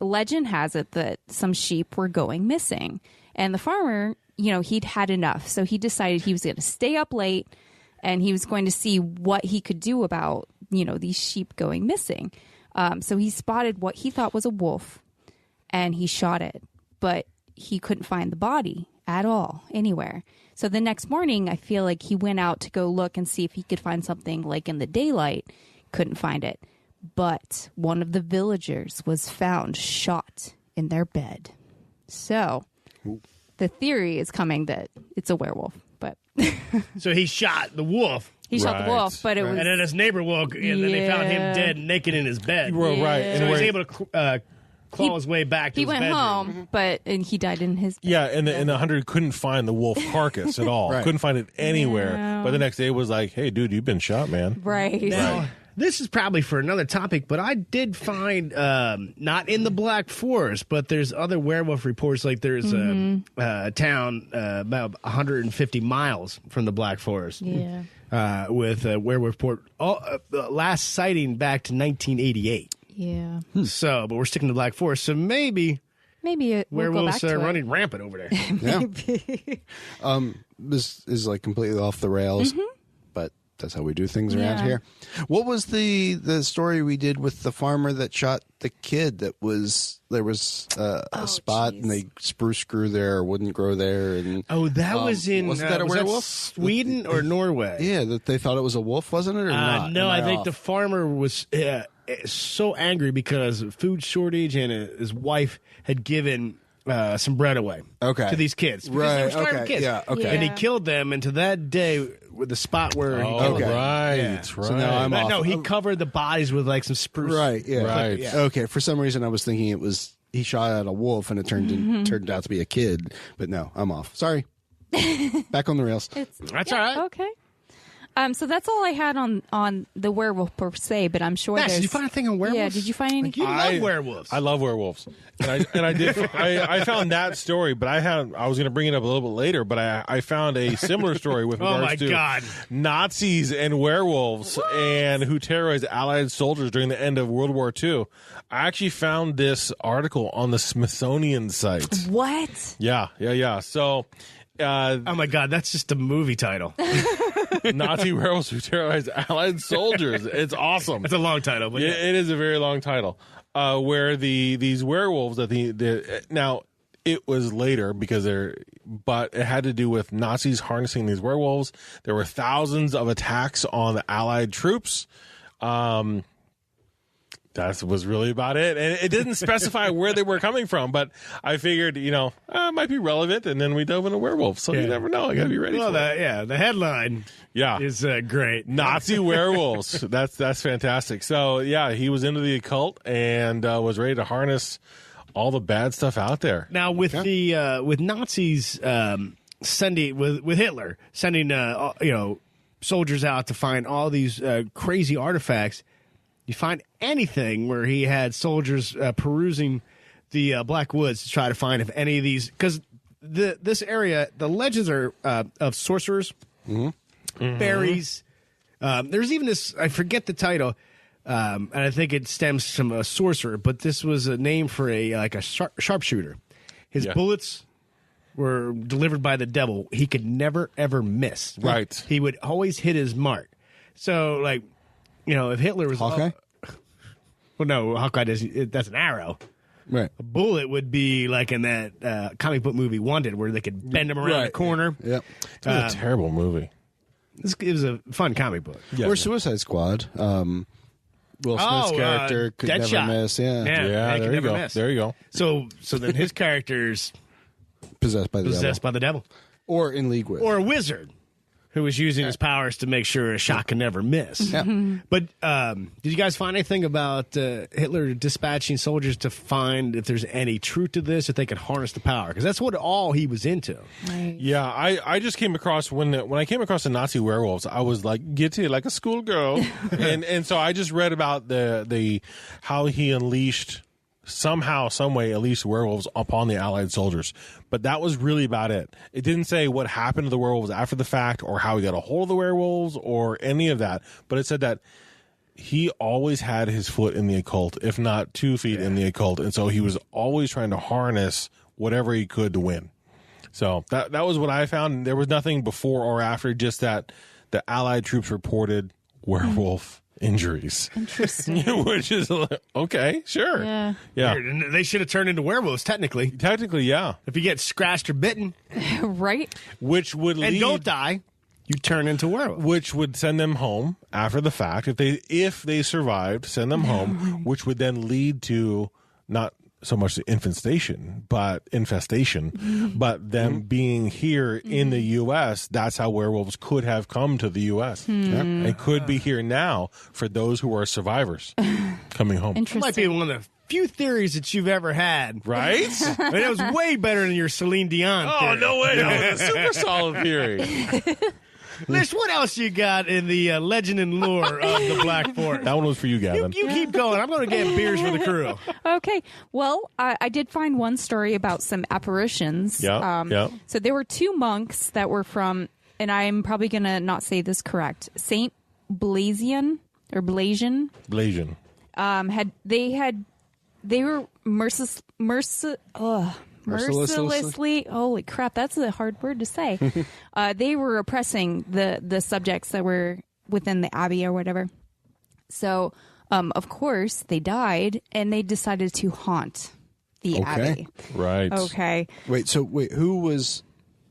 legend has it that some sheep were going missing. And the farmer, he'd had enough. So he decided he was going to stay up late and he was going to see what he could do about, these sheep going missing. So he spotted what he thought was a wolf and he shot it, but he couldn't find the body at all anywhere. So the next morning, I feel like he went out to go look and see if he could find something like in the daylight. Couldn't find it. But one of the villagers was found shot in their bed. So the theory is coming that it's a werewolf, but So he shot the wolf. He shot the wolf, but it was... And then his neighbor woke, and then they found him dead, naked in his bed. Right. So he was able to claw his way back to his bedroom. He went home, and he died in his bed. Yeah, and the hunter couldn't find the wolf carcass at all. Right. Couldn't find it anywhere. No. But the next day was like, hey, dude, you've been shot, man. Right. Now, this is probably for another topic, but I did find, not in the Black Forest, but there's other werewolf reports. Like there's a town about 150 miles from the Black Forest. Yeah. With a werewolf report. Last sighting back to 1988. Yeah. So, but we're sticking to the Black Forest, so maybe We'll go werewolves back to are it. running rampant over there. Maybe. This is like completely off the rails, but that's how we do things around here. What was the story we did with the farmer that shot the kid? There was a spot and they spruce grew there or wouldn't grow there. And That was in wasn't that a werewolf? Sweden or Norway? Yeah, that they thought it was a wolf, wasn't it? Or not? No, Am I think off? the farmer was so angry because of food shortage and his wife had given some bread away to these kids. Because they were starving kids. Yeah, okay. And he killed them, and to that day, with the spot where he killed them. Right. So now I'm off. No, he covered the bodies with like some spruce. Right, yeah. Right. Yeah. Okay, for some reason I was thinking it was he shot at a wolf and it turned out to be a kid. But no, I'm off. Sorry. Back on the rails. That's all right. Okay. So that's all I had on the werewolf per se, but I'm sure Max, there's... did you find a thing on werewolves? Yeah, did you find anything? You love werewolves. I love werewolves, and I did. I found that story, but I was going to bring it up a little bit later. But I found a similar story with regards to Nazis and werewolves and who terrorized Allied soldiers during the end of World War II. I actually found this article on the Smithsonian site. What? Yeah. So. Oh my God, that's just a movie title. Nazi werewolves who terrorized Allied soldiers. It's awesome. It's a long title, but it is a very long title. Where these werewolves now it was later but it had to do with Nazis harnessing these werewolves. There were thousands of attacks on the Allied troops. That was really about it. And it didn't specify where they were coming from, but I figured, it might be relevant. And then we dove into werewolves. So you never know. I got to be ready for it. The headline is great. Nazi werewolves. That's fantastic. So, yeah, he was into the occult and was ready to harness all the bad stuff out there. Now, with with Nazis sending, with Hitler sending, soldiers out to find all these crazy artifacts, you find anything where he had soldiers perusing the Black Woods to try to find if any of these, because this area, the legends are of sorcerers, fairies. There's even this, I forget the title, and I think it stems from a sorcerer, but this was a name for a sharpshooter. His bullets were delivered by the devil. He could never, ever miss. Right. He would always hit his mark. So, like, if Hitler was... Hawkeye? Well, no, Hawkeye that's an arrow. Right. A bullet would be like in that comic book movie Wanted, where they could bend him around the corner. Yep. It was a terrible movie. It was a fun comip book. Yeah. Or Suicide Squad. Will Smith's character could Deadshot. never miss. Yeah. Yeah, there you go. Miss. There you go. So then his character's Possessed by the possessed devil. by the devil. Or in league with. Or a wizard who was using his powers to make sure a shot can never miss. Yeah. But did you guys find anything about Hitler dispatching soldiers to find if there's any truth to this, if they could harness the power? Because that's what all he was into. Right. Yeah, I just came across when I came across the Nazi werewolves, I was like giddy like a schoolgirl, and so I just read about the how he unleashed somehow, some way, unleashed werewolves upon the Allied soldiers. But that was really about it. It didn't say what happened to the werewolves after the fact, or how he got a hold of the werewolves, or any of that. But it said that he always had his foot in the occult, if not 2 feet in the occult, and so he was always trying to harness whatever he could to win. So that was what I found. There was nothing before or after, just that the Allied troops reported werewolf injuries. Interesting. Which is like, okay, sure. Yeah. Weird. They should have turned into werewolves, technically. Technically, yeah. If you get scratched or bitten Right? Which would and lead, don't die, you turn into werewolves. which would send them home after the fact. If they survived, send them home, which would then lead to not so much the infestation, but them being here in the U.S. That's how werewolves could have come to the U.S. and could be here now for those who are survivors coming home. That might be Interesting. one of the few theories that you've ever had. Right? I mean, it was way better than your Celine Dion Oh, theory. no way. That was a super solid theory. Liz, what else you got in the legend and lore of the Black Forest? That one was for you, Gavin. You keep going. I'm going to get beers for the crew. Okay. Well, I did find one story about some apparitions. Yeah. So there were 2 monks that were from, and I'm probably going to not say this correct, Saint Blasian or Blasian. Blasian. They were mercilessly, holy crap, that's a hard word to say. They were oppressing the subjects that were within the abbey or whatever. So, of course, they died, and they decided to haunt the abbey. Right. Okay. Who was...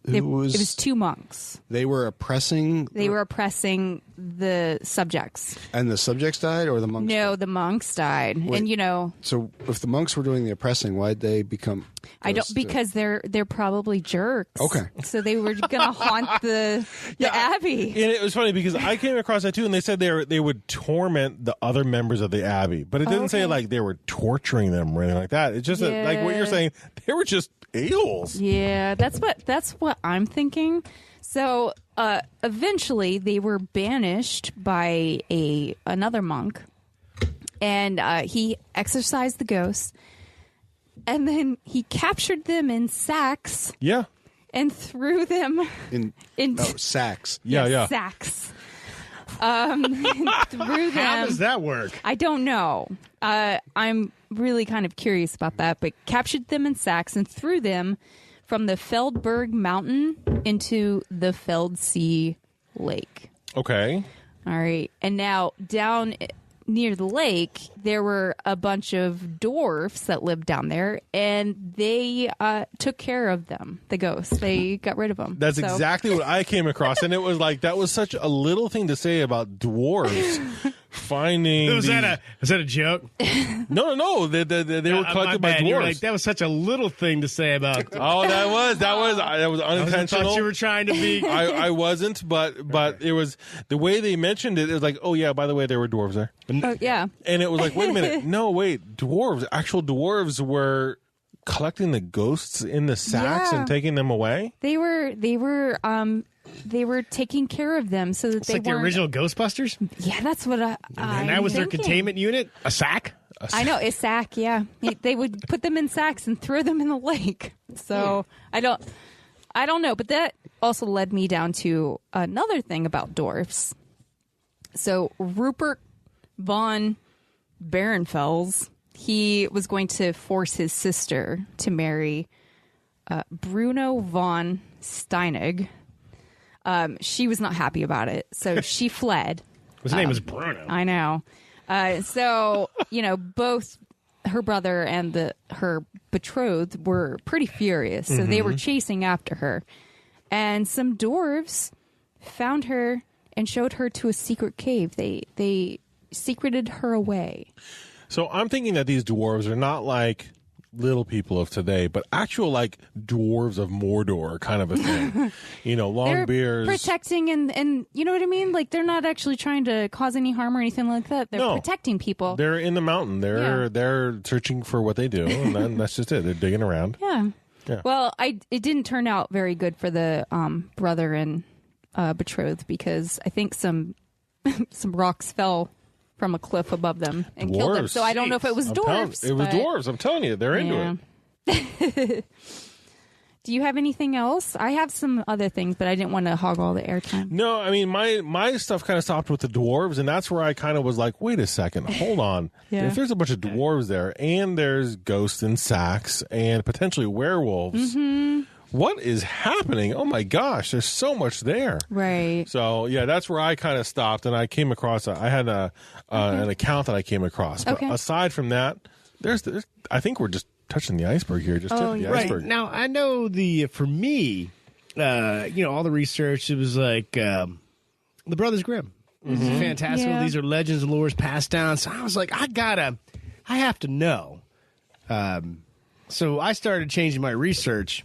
It was 2 monks. They were oppressing... They were oppressing the subjects. And the subjects died, or the monks No, died? the monks died. Wait. And, So if the monks were doing the oppressing, why'd they become... I don't, because they're probably jerks. Okay. So they were going to haunt the abbey. And it was funny because I came across that too, and they said they would torment the other members of the abbey, but it didn't say like they were torturing them or anything like that. It's just that, like what you're saying, they were just ales. Yeah, that's what I'm thinking. So eventually, they were banished by another monk, and he exorcised the ghosts, and then he captured them in sacks. Yeah. And threw them in sacks. Yeah. sacks. And threw them. How does that work? I don't know. I'm really kind of curious about that, but captured them in sacks and threw them from the Feldberg Mountain into the Feldsee Lake. Okay. All right. And now down near the lake, there were a bunch of dwarfs that lived down there, and they took care of them, the ghosts. They got rid of them. That's exactly what I came across, and it was like that was such a little thing to say about dwarves finding. Was that a joke? No. They were collected by You were dwarves. like, that was such a little thing to say about. Oh, that was I unintentional. thought you were trying to be. I wasn't, but it was the way they mentioned it. It was like, oh yeah, by the way, there were dwarves there. Oh, yeah. And it was like, wait a minute, no, wait, actual dwarves were collecting the ghosts in the sacks and taking them away. They were taking care of them so that It's they like the weren't. original Ghostbusters. Yeah, that's what And that was their containment unit. A sack. I know, a sack, yeah. They would put them in sacks and throw them in the lake. So I don't know, but that also led me down to another thing about dwarfs. So Rupert von Behrenfels, he was going to force his sister to marry Bruno von Steinig. She was not happy about it, so she fled. His name was Bruno. I know. So, both her brother and her betrothed were pretty furious, so they were chasing after her. And some dwarves found her and showed her to a secret cave. They secreted her away. So I'm thinking that these dwarves are not like little people of today, but actual like dwarves of Mordor kind of a thing. Long They're beards. protecting and you know what I mean? Like they're not actually trying to cause any harm or anything like that. They're protecting people. They're in the mountain. They're searching for what they do, and then that's just it. They're digging around. Yeah. Yeah. Well, it didn't turn out very good for the brother and betrothed because I think some rocks fell from a cliff above them and killed them. So I don't know if it was dwarves. It was dwarves. I'm telling you, they're into it. Do you have anything else? I have some other things, but I didn't want to hog all the airtime. No, I mean, my stuff kind of stopped with the dwarves, and that's where I kind of was like, wait a second, hold on. Yeah. If there's a bunch of dwarves there, and there's ghosts in sacks, and potentially werewolves, what is happening? Oh my gosh, there's so much there. Right. So, yeah, that's where I kind of stopped, and I came across, I had an account that I came across. But aside from that, there's I think we're just touching the iceberg here. Just tipping the iceberg. Right. Now, I know for me, all the research, it was like the Brothers Grimm. This is fantastical. Yeah. These are legends and lores passed down. So I was like, I have to know. So I started changing my research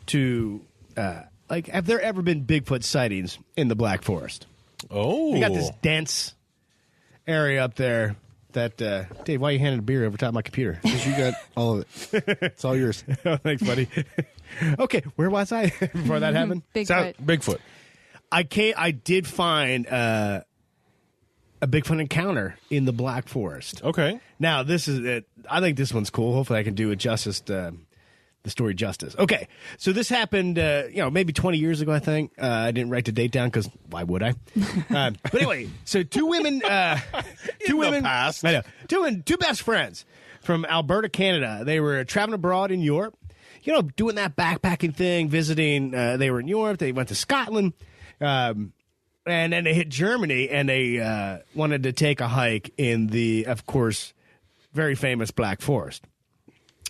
to, have there ever been Bigfoot sightings in the Black Forest? Oh. We got this dense area up there. That Dave, why are you handing a beer over top of my computer? Because you got all of it. It's all yours. Oh, thanks, buddy. Okay, where was I before that happened? Bigfoot. I did find a Bigfoot encounter in the Black Forest. Okay. Now this is it. I think this one's cool. Hopefully, I can do it justice. The story justice. Okay, so this happened, maybe 20 years ago. I think I didn't write the date down because why would I? But anyway, so two women, past. I know, two best friends from Alberta, Canada. They were traveling abroad in Europe, doing that backpacking thing, visiting. They were in Europe. They went to Scotland, and then they hit Germany, and they wanted to take a hike in the, of course, very famous Black Forest.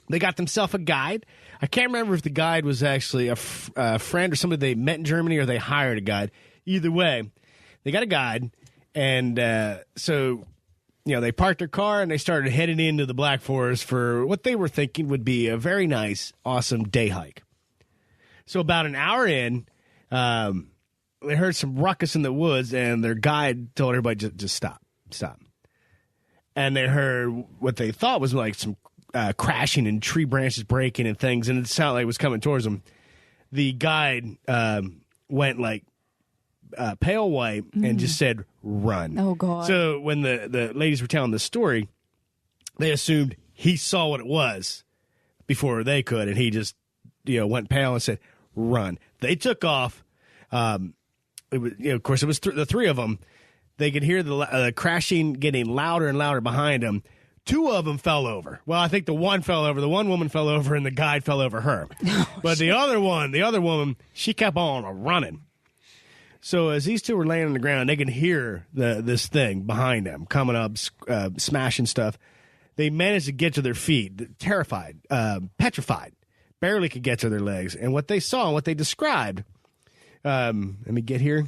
They got themselves a guide. I can't remember if the guide was actually a friend or somebody they met in Germany or they hired a guide. Either way, they got a guide. And so, they parked their car and they started heading into the Black Forest for what they were thinking would be a very nice, awesome day hike. So about an hour in, they heard some ruckus in the woods and their guide told everybody, just stop. And they heard what they thought was like some crashing and tree branches breaking and things, and it sounded like it was coming towards them. The guide went like pale white and just said, "Run." Oh, God. So when the ladies were telling the story, they assumed he saw what it was before they could, and he just went pale and said, "Run." They took off. It was, of course, it was the three of them. They could hear the crashing getting louder and louder behind them. Two of them fell over. Well, I think the one fell over. The one woman fell over, and the guide fell over her. But the other woman, she kept on running. So as these two were laying on the ground, they could hear this thing behind them coming up, smashing stuff. They managed to get to their feet, terrified, petrified, barely could get to their legs. And what they saw, what they described, let me get here.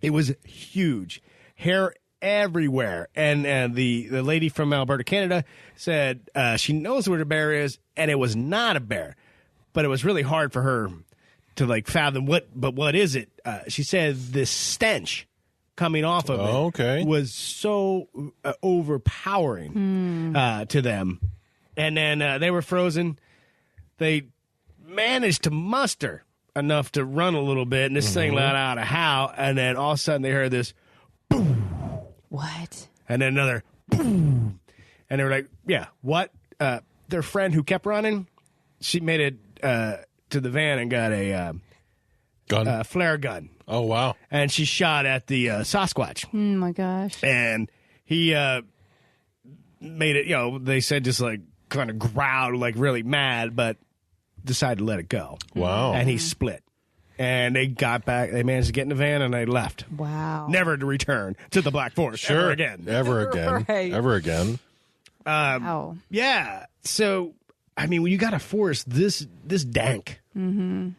It was huge, hair everywhere. And the lady from Alberta, Canada said she knows where the bear is, and it was not a bear. But it was really hard for her to fathom what is it? She said this stench coming off of it was so overpowering to them. And then they were frozen. They managed to muster enough to run a little bit, and this thing let out a howl, and then all of a sudden they heard this boom. What? And then another boom. And they were like, yeah, what? Their friend who kept running, she made it to the van and got a Gun. flare gun. Oh, wow. And she shot at the Sasquatch. Oh my gosh. And he made it, they said just like kind of growled like really mad, but decided to let it go. Wow. And he split. And they got back. They managed to get in the van and they left. Wow. Never to return to the Black Forest ever again. Ever again. Right. Ever again. Wow. Yeah. So, I mean, when you got a forest this dank. Mm-hmm.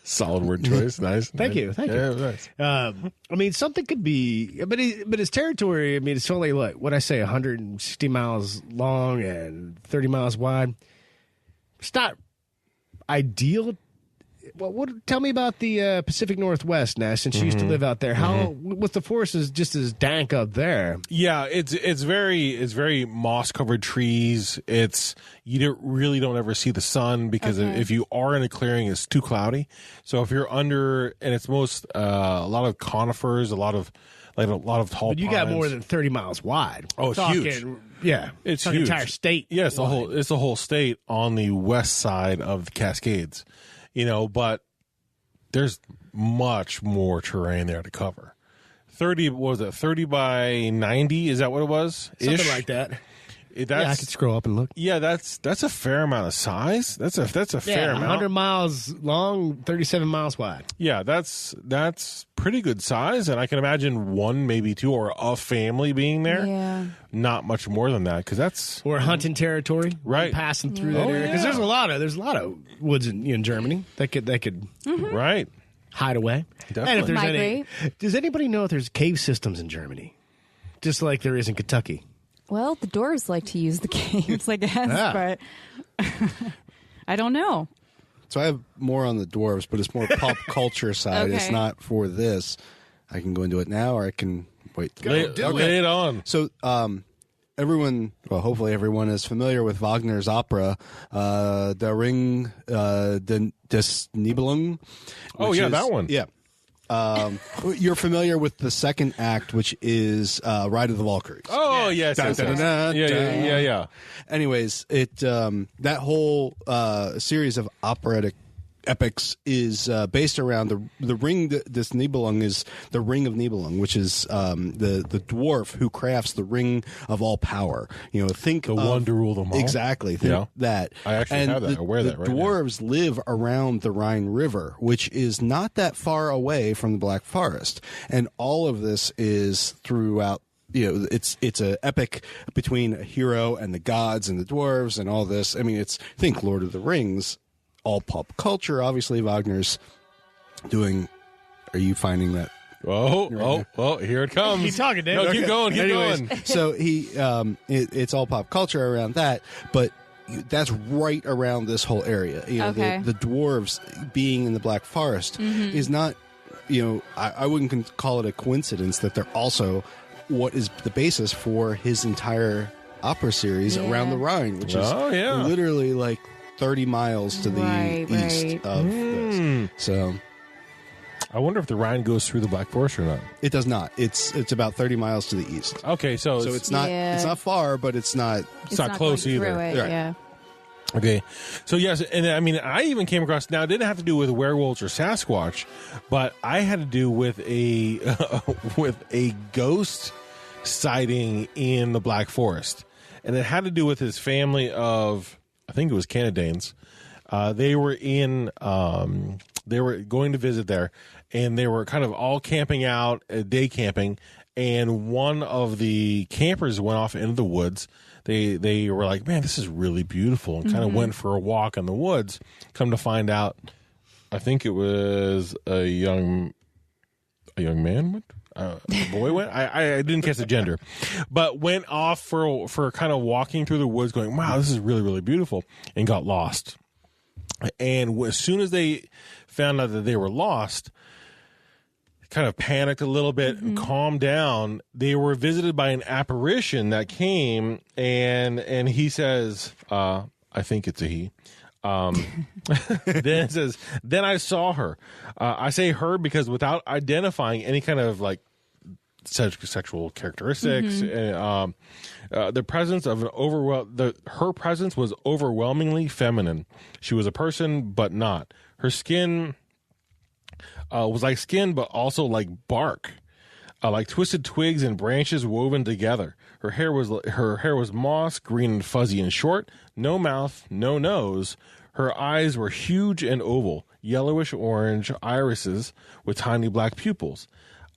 Solid word choice. Nice. Thank you. Yeah, nice. I mean, something could be, but his territory, I mean, it's only what I say, 160 miles long and 30 miles wide. It's not ideal. Well, tell me about the Pacific Northwest, Nash, since you used to live out there. How, with the forest is just as dank up there? Yeah, it's very moss covered trees. You really don't ever see the sun because if you are in a clearing, it's too cloudy. So if you're under, and it's a lot of conifers, a lot of tall. But you got more than 30 miles wide. Oh, it's huge. Yeah, It's the huge. entire state. Yeah, it's the whole state on the west side of the Cascades. But there's much more terrain there to cover. 30 by 90? Is that what it was? Something like that. I could scroll up and look. Yeah, that's a fair amount of size. That's a fair amount. 100 miles long, 37 miles wide. Yeah, that's pretty good size, and I can imagine one, maybe two, or a family being there. Yeah. Not much more than that, because that's Or hunting territory, Right. Passing through that area, because there's a lot of woods in Germany that could right. hide away. Definitely. And if there's Migrate. does anybody know if there's cave systems in Germany, just like there is in Kentucky? Well, the dwarves like to use the caves, I guess, Yeah. but I don't know. So I have more on the dwarves, but it's more pop culture side. It's Okay. not for this. I can go into it now, or I can wait. Lay it on. So, hopefully everyone is familiar with Wagner's opera, Der Ring des Nibelungen. Oh, yeah, that one. Yeah. You're familiar with the second act, which is Ride of the Valkyries. Oh, yes. Dun, yes, dun, yes. dun, dun, dun. Yeah. Anyways, that whole series of operatic epics is based around the ring. This Nibelung is the Ring of Nibelung, which is the dwarf who crafts the ring of all power. Think The one to rule them all. Exactly. Think that. I actually have that. I wear that right now. The dwarves live around the Rhine River, which is not that far away from the Black Forest, and all of this is throughout. It's an epic between a hero and the gods and the dwarves and all this. I mean, think Lord of the Rings. All pop culture. Obviously, Wagner's doing. Are you finding that? Oh, here it comes. Keep talking, Dave. No, Okay. keep going. Anyways, so it's all pop culture around that, but that's right around this whole area. Okay. The dwarves being in the Black Forest is not. I wouldn't call it a coincidence that they're also what is the basis for his entire opera series around the Rhine, which is literally like 30 miles to the east of this. So I wonder if the Rhine goes through the Black Forest or not. it does not. It's about 30 miles to the east. Okay, so It's not far, but it's not. It's not close going either. through it, Right. Yeah. Okay, so yes, and I mean, I even came across. Now, it didn't have to do with werewolves or Sasquatch, but I had to do with a ghost sighting in the Black Forest, and it had to do with his family of, I think it was Canadians. They were they were going to visit there, and they were kind of all camping out, day camping, and one of the campers went off into the woods. They were like, man, this is really beautiful, and kind of went for a walk in the woods. Come to find out, I think it was a young man went. A boy went. I didn't catch the gender, but went off for kind of walking through the woods, going, wow, this is really, really beautiful, and got lost. And as soon as they found out that they were lost, kind of panicked a little bit and calmed down. They were visited by an apparition that came, and he says, I think it's a he. Then it says, then I saw her. I say her because without identifying any kind of like sexual characteristics. The presence of her presence was overwhelmingly feminine. She was a person, but not. Her skin was like skin, but also like bark, like twisted twigs and branches woven together. Her hair was moss, green and fuzzy and short. No mouth, no nose. Her eyes were huge and oval, yellowish orange irises with tiny black pupils.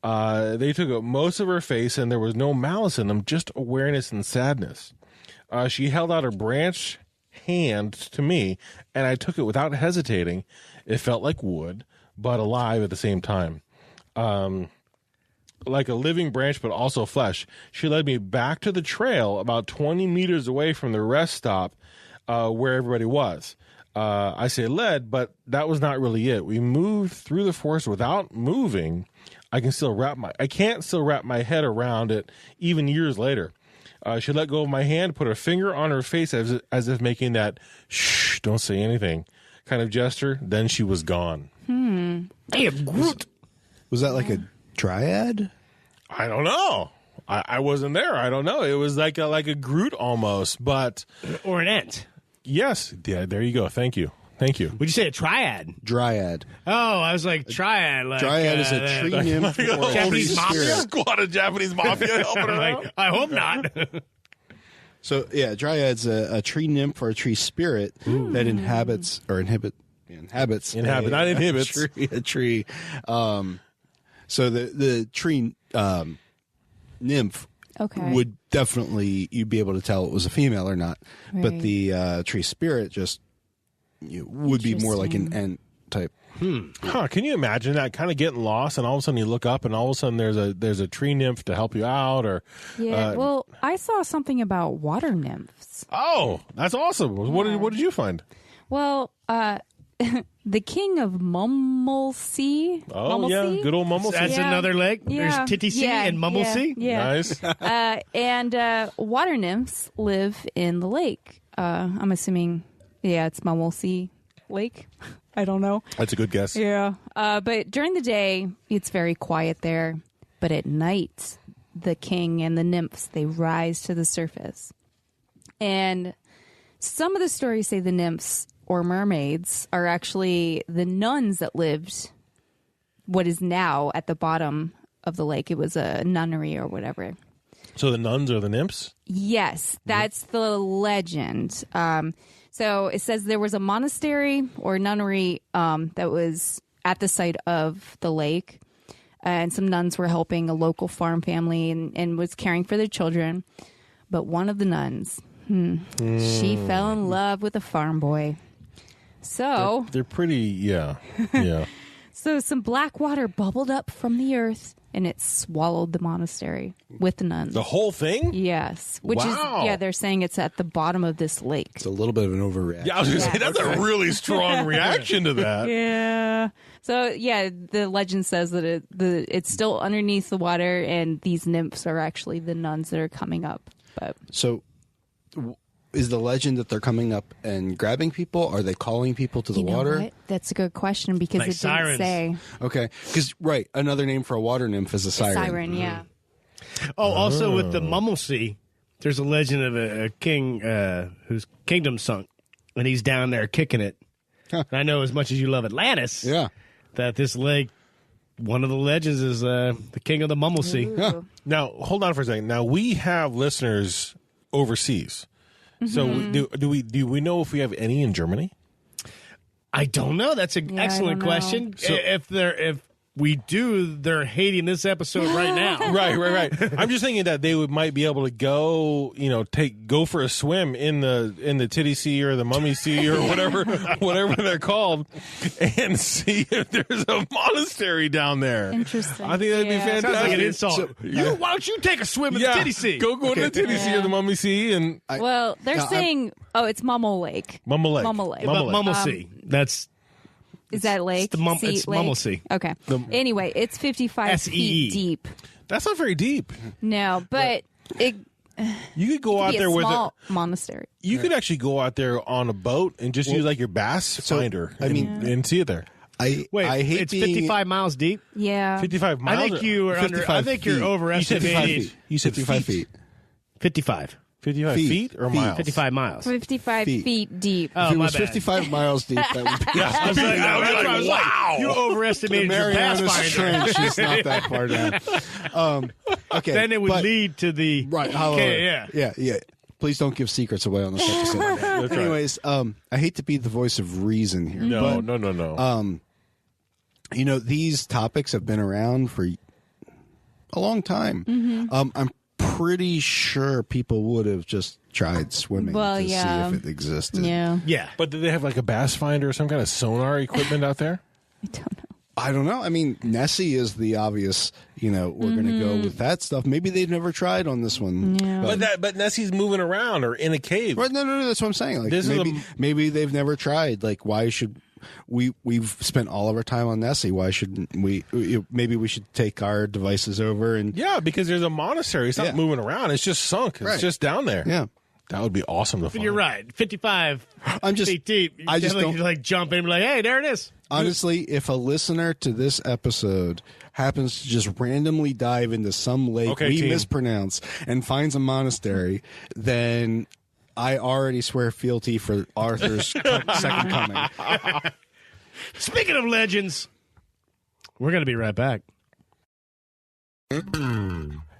They took up most of her face, and there was no malice in them, just awareness and sadness. She held out her branched hand to me, and I took it without hesitating. It felt like wood, but alive at the same time. Like a living branch, but also flesh. She led me back to the trail about 20 meters away from the rest stop where everybody was. I say led, but that was not really it. We moved through the forest without moving. I can't still wrap my head around it even years later. She let go of my hand, put her finger on her face as if making that shh, don't say anything kind of gesture. Then she was gone. Hey, Groot. Was that like a dryad? I don't know. I wasn't there. I don't know. It was like a Groot almost, but Or an ant. yes. Yeah, there you go. Thank you. Would you say a triad? Dryad. Oh, I was like triad. Like, Dryad is a tree nymph or a Japanese tree mafia? spirit. Squad of Japanese mafia helping her out. like, I hope not. So yeah, dryad's a tree nymph or a tree spirit that inhabits. Not inhibits. a tree. So the tree nymph would definitely, you'd be able to tell it was a female or not. But Right. the tree spirit just would be more like an ant type. Huh? Can you imagine that kind of getting lost, and all of a sudden you look up, and all of a sudden there's a tree nymph to help you out, or Yeah. Well, I saw something about water nymphs. oh, that's awesome. What did you find? Well, the king of Mumblesea. Oh Mumblesea? yeah, good old Mumblesea. That's Yeah. another lake. Yeah. There's Titty and Mumblesea. Yeah. Nice. And water nymphs live in the lake. I'm assuming, it's Mumblesea Lake. I don't know. That's a good guess. Yeah. But during the day, it's very quiet there. But at night, the king and the nymphs, they rise to the surface. And some of the stories say the nymphs or mermaids are actually the nuns that lived what is now at the bottom of the lake. It was a nunnery or whatever. So the nuns are the nymphs? Yes, that's the legend. So it says there was a monastery or nunnery that was at the site of the lake, and some nuns were helping a local farm family and was caring for their children. But one of the nuns, she fell in love with a farm boy. So They're pretty, yeah. So some black water bubbled up from the earth, and it swallowed the monastery with the nuns. The whole thing? Yes. Which Wow. is, they're saying it's at the bottom of this lake. It's a little bit of an overreaction. Yeah, I was going to say, that's a really strong reaction to that. Yeah. So, the legend says that it's still underneath the water, and these nymphs are actually the nuns that are coming up. But So is the legend that they're coming up and grabbing people? Are they calling people to the you know water? what? That's a good question because Like it sirens. didn't say. Okay. Because, another name for a water nymph is a siren. Siren, yeah. Oh, also with the Mumblesea, there's a legend of a king whose kingdom sunk, and he's down there kicking it. Huh. And I know as much as you love Atlantis, Yeah. that this lake, one of the legends is the king of the Mumblesea. Ooh. Now, hold on for a second. Now, we have listeners overseas. So do we know if we have any in Germany? I don't know. That's an I excellent don't know. question. If we do, they're hating this episode right now. Right. I'm just thinking that they might be able to go, go for a swim in the Titty Sea or the Mummy Sea or whatever they're called, and see if there's a monastery down there. Interesting. I think that'd be Yeah. fantastic. Sounds like an insult. So- Why don't you take a swim in the Titty Sea? Go to the Titty Sea or the Mummy Sea and Well, they're saying, it's Mummel Lake. Mummel Lake. Mummel Lake. But Mumblesea. That's Is that lake? it's Lake? Mumblesea. Okay. Anyway, it's 55 SEE. feet deep. That's not very deep. No, but it You could go could out be there a with small monastery. You could actually go out there on a boat and just use like your bass finder. I mean- and see it there. Wait, I hate it's being, 55 miles deep? Yeah. 55 miles. I think you are under. I think you're feet. overestimating. You said 55 feet. 55. 55 Feet. feet or Feet. miles? 55 miles. 55 feet deep. Oh, If it my was bad. 55 miles deep, that would be I was like, I was like, you overestimated your Mariana's pathfinder. Trench is not that far down. Okay, Then it would but- lead to the right. However, yeah. yeah. Please don't give secrets away on this episode. That's right. Anyways, I hate to be the voice of reason here. No, but, no. These topics have been around for a long time. I'm pretty sure people would have just tried swimming Well, to yeah. see if it existed. Yeah. Yeah. But do they have like a bass finder or some kind of sonar equipment out there? I don't know. I don't know. I mean, Nessie is the obvious, we're going to go with that stuff. Maybe they've never tried on this one. Yeah. But Nessie's moving around or in a cave. Right, no, that's what I'm saying. Like This is maybe they've never tried. Like, why should we've spent all of our time on Nessie? Why shouldn't we? Maybe we should take our devices over and Yeah, because there's a monastery. It's not Yeah. moving around. It's just sunk. It's Right. just down there. yeah. That would be awesome to find. You're right. 55 I'm just feet deep. You I just definitely don't could, like jump in and be like, hey, there it is. honestly, if a listener to this episode happens to just randomly dive into some lake Okay, we team. mispronounce and finds a monastery, then I already swear fealty for Arthur's second coming. Speaking of legends, we're going to be right back.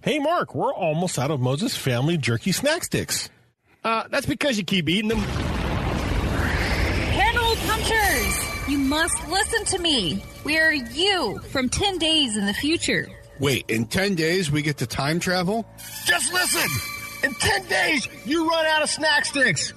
Hey, Mark, we're almost out of Moses' family jerky snack sticks. That's because you keep eating them. Paranormal Punchers! You must listen to me. We are you from 10 days in the future. Wait, in 10 days we get to time travel? Just listen! In 10 days, you run out of snack sticks.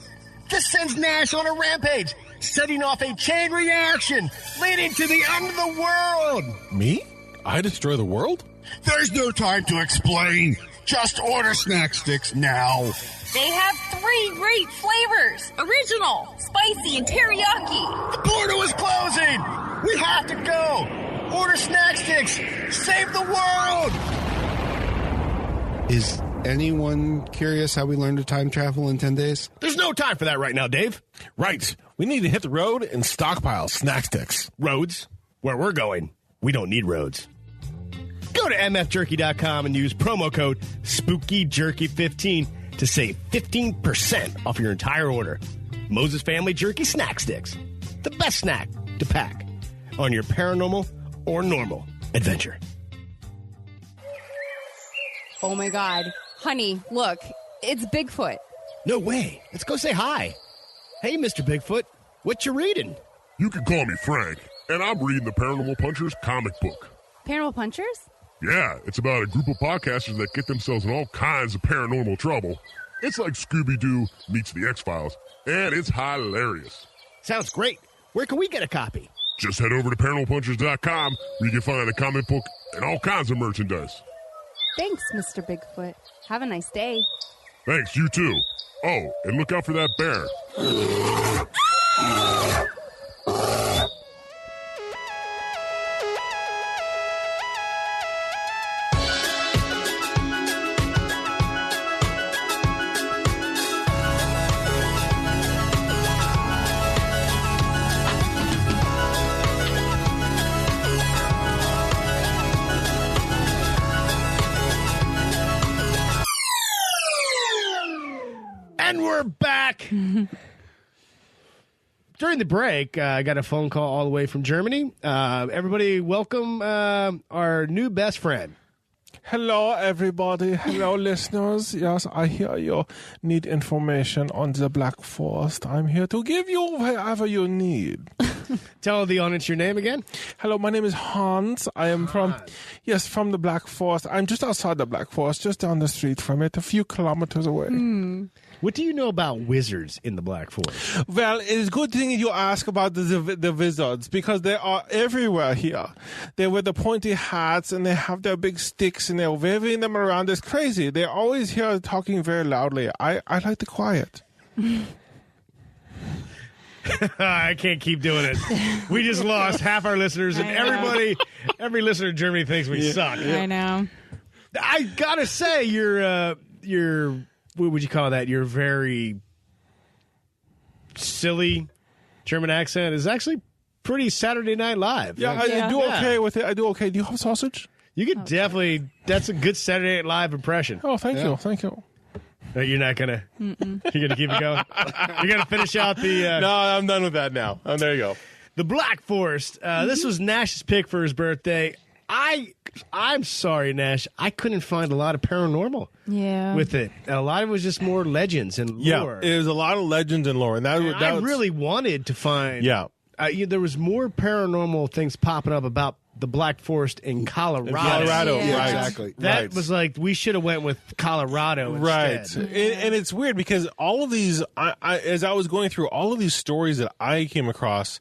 This sends Nash on a rampage, setting off a chain reaction, leading to the end of the world. Me? I destroy the world? There's no time to explain. Just order snack sticks now. They have 3 great flavors. Original, spicy, and teriyaki. The portal is closing. We have to go. Order snack sticks. Save the world. Is anyone curious how we learn to time travel in 10 days? There's no time for that right now, Dave. Right. We need to hit the road and stockpile snack sticks. Roads? Where we're going, we don't need roads. Go to mfjerky.com and use promo code SpookyJerky15 to save 15% off your entire order. Moses Family Jerky Snack Sticks. The best snack to pack on your paranormal or normal adventure. Oh my God. Honey, look. It's Bigfoot. No way. Let's go say hi. Hey, Mr. Bigfoot. What you reading? You can call me Frank, and I'm reading the Paranormal Punchers comic book. Paranormal Punchers? Yeah, it's about a group of podcasters that get themselves in all kinds of paranormal trouble. It's like Scooby-Doo meets the X-Files, and it's hilarious. Sounds great. Where can we get a copy? Just head over to paranormalpunchers.com where you can find a comic book and all kinds of merchandise. Thanks, Mr. Bigfoot. Have a nice day. Thanks, you too. Oh, and look out for that bear. And we're back. During the break, I got a phone call all the way from Germany. Everybody, welcome our new best friend. Hello, everybody. Hello, listeners. Yes, I hear you need information on the Black Forest. I'm here to give you whatever you need. Tell the audience your name again. Hello, my name is Hans. I am from the Black Forest. I'm just outside the Black Forest, just down the street from it, a few kilometers away. What do you know about wizards in the Black Forest? Well, it's a good thing you ask about the wizards because they are everywhere here. They wear the pointy hats and they have their big sticks and they're waving them around. It's crazy. They're always here talking very loudly. I like the quiet. I can't keep doing it. We just lost half our listeners, and every listener in Germany thinks we suck. I know. I gotta say, your what would you call that? Your very silly German accent is actually pretty Saturday Night Live. Yeah, I do okay with it. I do okay. Do you have sausage? You could definitely. That's a good Saturday Night Live impression. Oh, thank you. Thank you. You're not gonna. You're gonna keep it going. You're gonna finish out the. No, I'm done with that now. Oh, there you go. The Black Forest. This was Nash's pick for his birthday. I'm sorry, Nash. I couldn't find a lot of paranormal. With it. A lot of it was just more legends and lore. Yeah, it was a lot of legends and lore, and I really wanted to find. Yeah. There was more paranormal things popping up about the Black Forest in Colorado. Colorado, Yeah, right. exactly. That was like, we should have went with Colorado instead. Right. And it's weird because all of these, as I was going through all of these stories that I came across,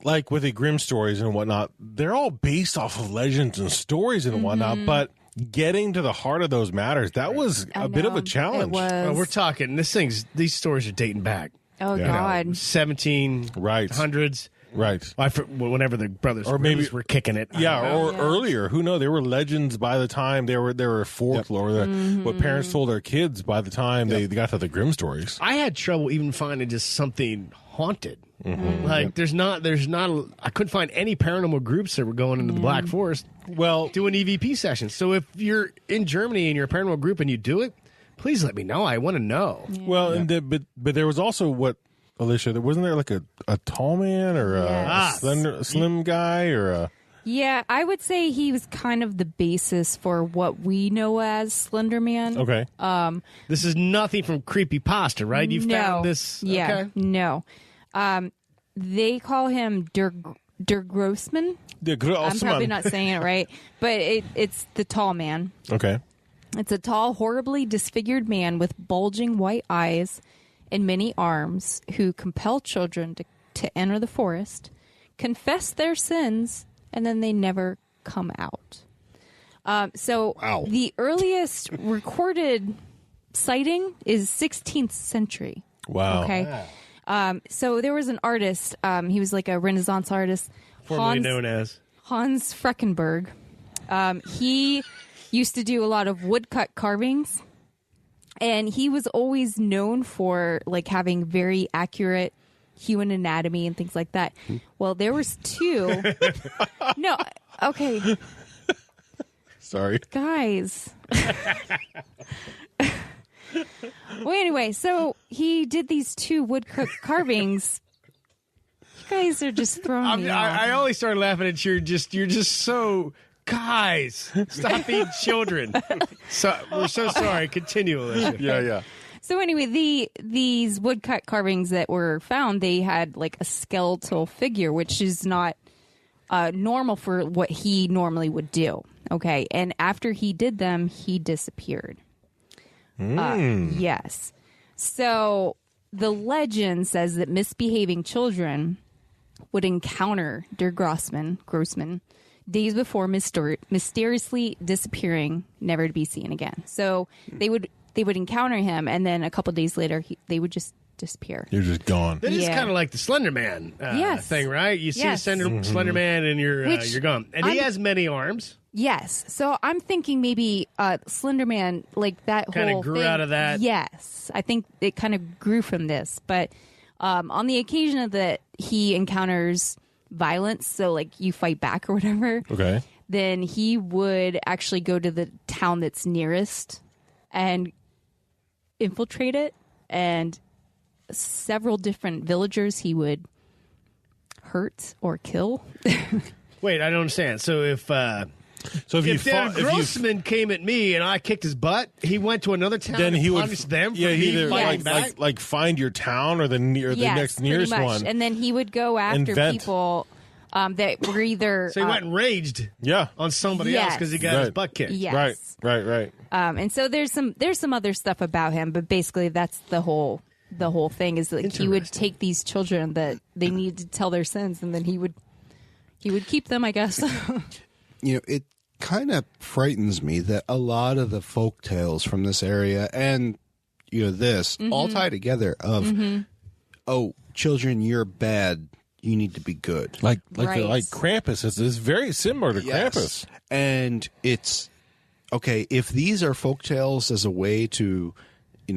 like with the Grimm stories and whatnot, they're all based off of legends and stories and whatnot, but getting to the heart of those matters, that was a bit of a challenge. It was. Well, we're talking, these stories are dating back. Oh, God. 1700s. Right. Whenever the brothers Or maybe- were kicking it. Yeah, or earlier. Who knows? They were legends by the time they were folklore. What parents told their kids by the time they got to the Grimm stories. I had trouble even finding just something haunted. Like there's not. I couldn't find any paranormal groups that were going into the Black Forest. Well, doing EVP sessions. So if you're in Germany and you're a paranormal group and you do it, please let me know. I want to know. well, and but there was also what, Alicia, wasn't there like a tall man or a slim guy or a... Yeah, I would say he was kind of the basis for what we know as Slender Man. Okay. This is nothing from creepypasta, right? You found this? Yeah, Okay. no. They call him Der Grossman. I'm probably not saying it right, but it's the tall man. Okay. It's a tall, horribly disfigured man with bulging white eyes and many arms who compel children to enter the forest, confess their sins, and then they never come out. The earliest recorded sighting is 16th century. Wow. Okay. So there was an artist. He was like a Renaissance artist. Formerly known as Hans Freckenberg. He used to do a lot of woodcut carvings. And he was always known for like having very accurate human anatomy and things like that. Well, there was two. No, okay. Sorry. Guys. Well, anyway, so he did these two woodcut carvings. You guys are just throwing me off. I only started laughing at you're just so... Guys, stop being children. So we're so sorry. Continue, Alicia. Yeah. So anyway, these woodcut carvings that were found, they had like a skeletal figure, which is not normal for what he normally would do. Okay, and after he did them, he disappeared. Yes. So the legend says that misbehaving children would encounter Der Grossman days before mysteriously disappearing, never to be seen again. So they would encounter him, and then a couple days later, they would just disappear. You're just gone. That is kind of like the Slender Man thing, right? You see a Slender Man, and you're gone. And he has many arms. Yes. So I'm thinking maybe Slender Man, like that Kinda whole grew thing, out of that. Yes. I think it kind of grew from this. But on the occasion of that he encounters violence, so like you fight back or whatever, Okay. then he would actually go to the town that's nearest and infiltrate it, and several different villagers he would hurt or kill. Wait, I don't understand. So if Grossman came at me and I kicked his butt, he went to another town. Then he would punish them. For he me either fighting back? like find your town or the next nearest pretty much. one, And then he would go after Invent. people that were either So he went and raged on somebody else because he got his butt kicked. Yes. Right. And so there's some other stuff about him, but basically that's the whole thing is that he would take these children that they needed to tell their sins, and then he would keep them, I guess. It kind of frightens me that a lot of the folk tales from this area and this all tie together of children, you're bad, you need to be good, like Right. like Krampus is very similar to Krampus. And it's okay if these are folk tales as a way to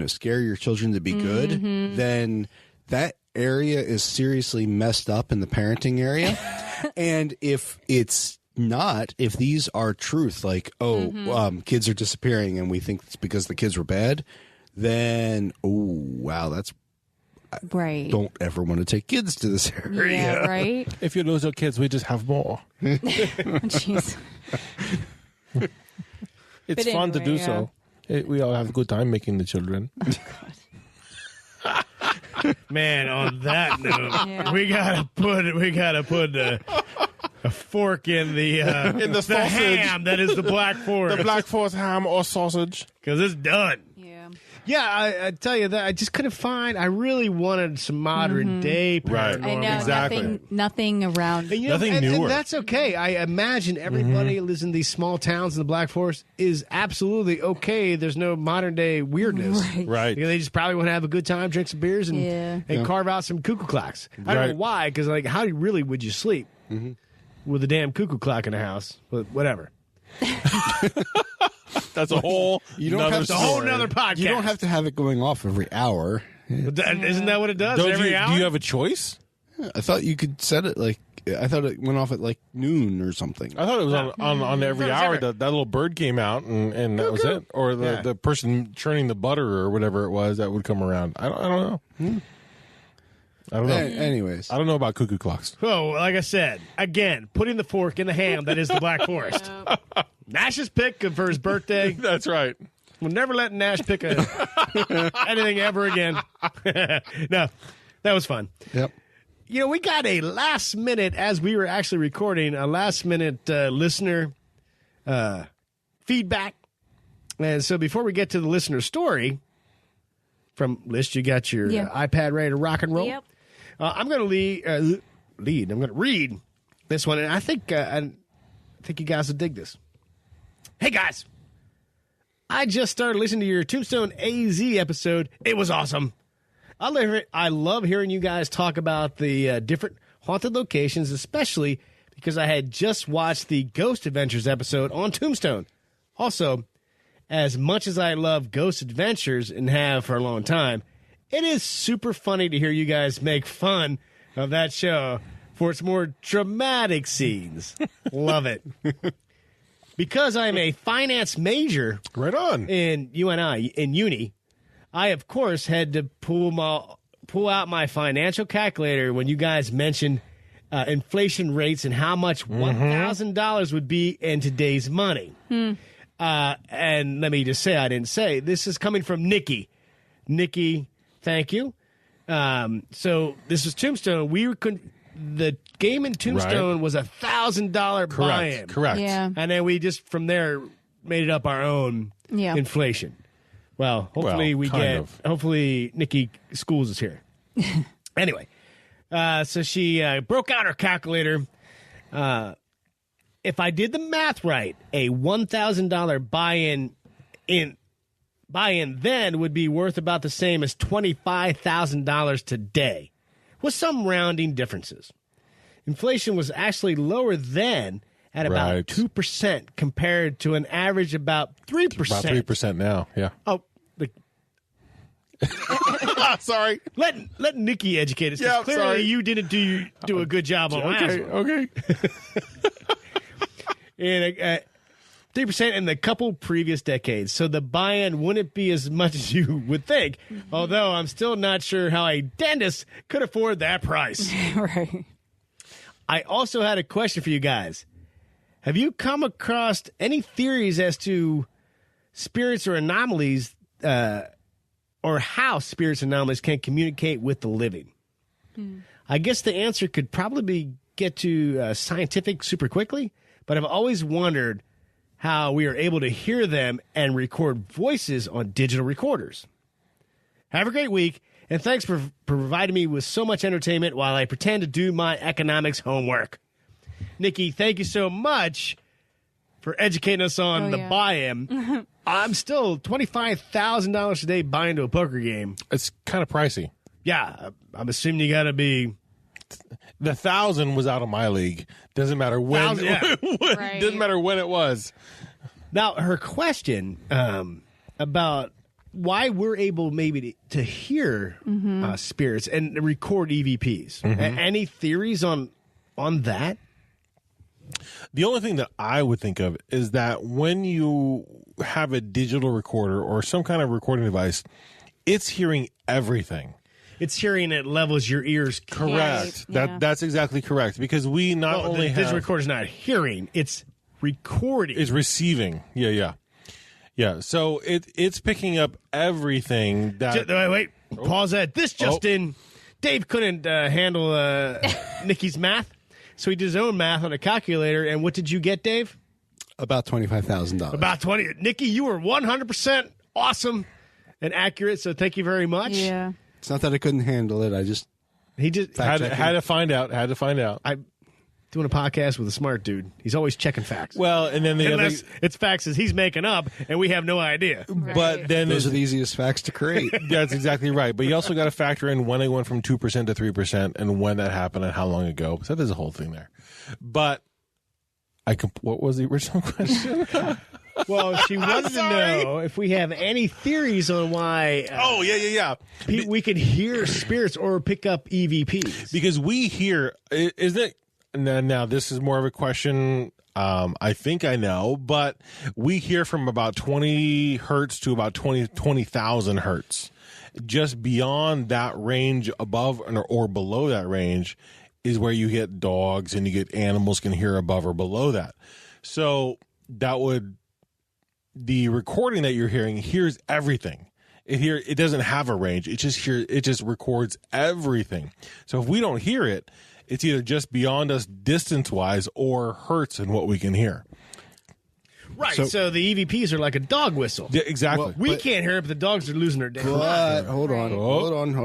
scare your children to be good, then that area is seriously messed up in the parenting area. And if it's not, if these are truth, like, kids are disappearing and we think it's because the kids were bad, then, wow, that's right. Don't ever want to take kids to this area. Yeah, right? If you lose your kids, we just have more. Jeez. It's But fun to do anyway, so. We all have a good time making the children. Man, on that note, Yeah. we gotta put a fork in the the sausage. ham that is the Black Forest. The Black Forest ham or sausage. Because it's done. Yeah. Yeah, I tell you that I just couldn't find. I really wanted some modern day paranormal. Right. I know. Exactly. Nothing around. And, Nothing and newer. that's okay. I imagine everybody who lives in these small towns in the Black Forest is absolutely okay. There's no modern day weirdness. Right. You know, they just probably want to have a good time, drink some beers, and carve out some cuckoo clocks. I don't know Right. why, because like, how really would you sleep with a damn cuckoo clock in the house? But whatever. That's a whole It's a whole nother podcast. You don't have to have it going off every hour. Isn't that what it does? Do Every hour? you have a choice? I thought you could set it like, I thought it went off at like noon or something. I thought it was on every No, it's hour different. that little bird came out and that was it. Or the person churning the butter or whatever it was that would come around. I don't know. I don't know. Anyways. I don't know about cuckoo clocks. Oh, like I said, again, putting the fork in the ham that is the Black Forest. Nash's pick for his birthday. That's right. We'll never let Nash pick anything ever again. No, that was fun. Yep. You know, we got a last minute, as we were actually recording, a last minute listener feedback. And so before we get to the listener story from List, you got your iPad ready to rock and roll? Yep. I'm going to lead. I'm going to read this one, and I think you guys will dig this. Hey, guys. I just started listening to your Tombstone AZ episode. It was awesome. I love hearing you guys talk about the different haunted locations, especially because I had just watched the Ghost Adventures episode on Tombstone. Also, as much as I love Ghost Adventures and have for a long time, it is super funny to hear you guys make fun of that show for its more dramatic scenes. Love it. Because I'm a finance major Right on. in UNI, in uni, I, of course, had to pull out my financial calculator when you guys mentioned inflation rates and how much $1,000 would be in today's money. And let me just say, I didn't say, this is coming from Nikki. Nikki, thank you. So this is Tombstone. The game in Tombstone was $1,000 buy-in. Correct. Yeah. And then we just, from there, made it up our own inflation. Well, hopefully hopefully Nikki Schools is here. Anyway, so she broke out her calculator. If I did the math right, a $1,000 buy-in then would be worth about the same as $25,000 today, with some rounding differences. Inflation was actually lower then at about 2% compared to an average about 3%. About 3% now, yeah. Oh, Sorry. let Nikki educate us. 'Cause Yeah, clearly sorry. you didn't do a good job on last one. Okay. And 3% in the couple previous decades. So the buy-in wouldn't be as much as you would think. Although I'm still not sure how a dentist could afford that price. Right. I also had a question for you guys. Have you come across any theories as to spirits or anomalies, or how spirits and anomalies can communicate with the living? I guess the answer could probably get to scientific super quickly, but I've always wondered how we are able to hear them and record voices on digital recorders. Have a great week, and thanks for providing me with so much entertainment while I pretend to do my economics homework. Nikki, thank you so much for educating us on the buy-in. I'm still $25,000 a day buying to a poker game. It's kind of pricey. Yeah, I'm assuming you got to be... The 1,000 was out of my league. Doesn't matter when. Right. Doesn't matter when it was. Now, her question about why we're able maybe to hear spirits and record EVPs. Any theories on that? The only thing that I would think of is that when you have a digital recorder or some kind of recording device, it's hearing everything. It's hearing at levels your ears can't. Correct. Yeah. That's exactly correct. Because we not only the have... digital recorder's not hearing, it's recording. It's receiving. Yeah. So it's picking up everything that... Wait. Pause that. This just in. Dave couldn't handle Nikki's math, so he did his own math on a calculator. And what did you get, Dave? About $25,000. About 20. Nikki, you were 100% awesome and accurate, so thank you very much. Yeah. It's not that I couldn't handle it. He just had to find out. I'm doing a podcast with a smart dude. He's always checking facts. Well, and then unless it's facts that he's making up, and we have no idea. But then Those are the easiest facts to create. that's exactly right. But you also got to factor in when it went from 2% to 3% and when that happened and how long ago. So there's a whole thing there. But what was the original question? Well, she wanted to know if we have any theories on why. Yeah. We can hear spirits or pick up EVPs. Because we hear, isn't it? Now, this is more of a question. I think I know, but we hear from about 20 hertz to about 20,000 hertz. Just beyond that range, above or below that range, is where you get dogs and you get animals can hear above or below that. So the recording that you're hearing hears everything. It doesn't have a range. It just records everything. So if we don't hear it, it's either just beyond us distance-wise or hertz in what we can hear. Right. So the EVPs are like a dog whistle. Yeah, exactly. Well, we can't hear it, but the dogs are losing their damn mind. But hold on.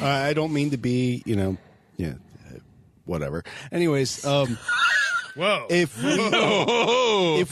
I don't mean to be, whatever. Anyways, Whoa. If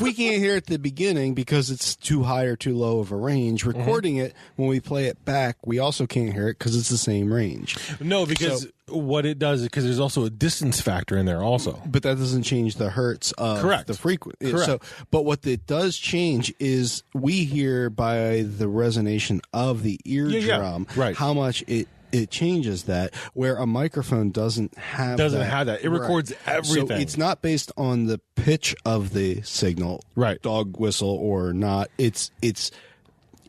we can't hear it at the beginning because it's too high or too low of a range, recording it, when we play it back, we also can't hear it because it's the same range. No, because what it does is because there's also a distance factor in there also. But that doesn't change the hertz of the frequency. Correct. But what it does change is we hear by the resonation of the eardrum how much it changes that, where a microphone doesn't have that. It records everything. So it's not based on the pitch of the signal, dog whistle or not. It's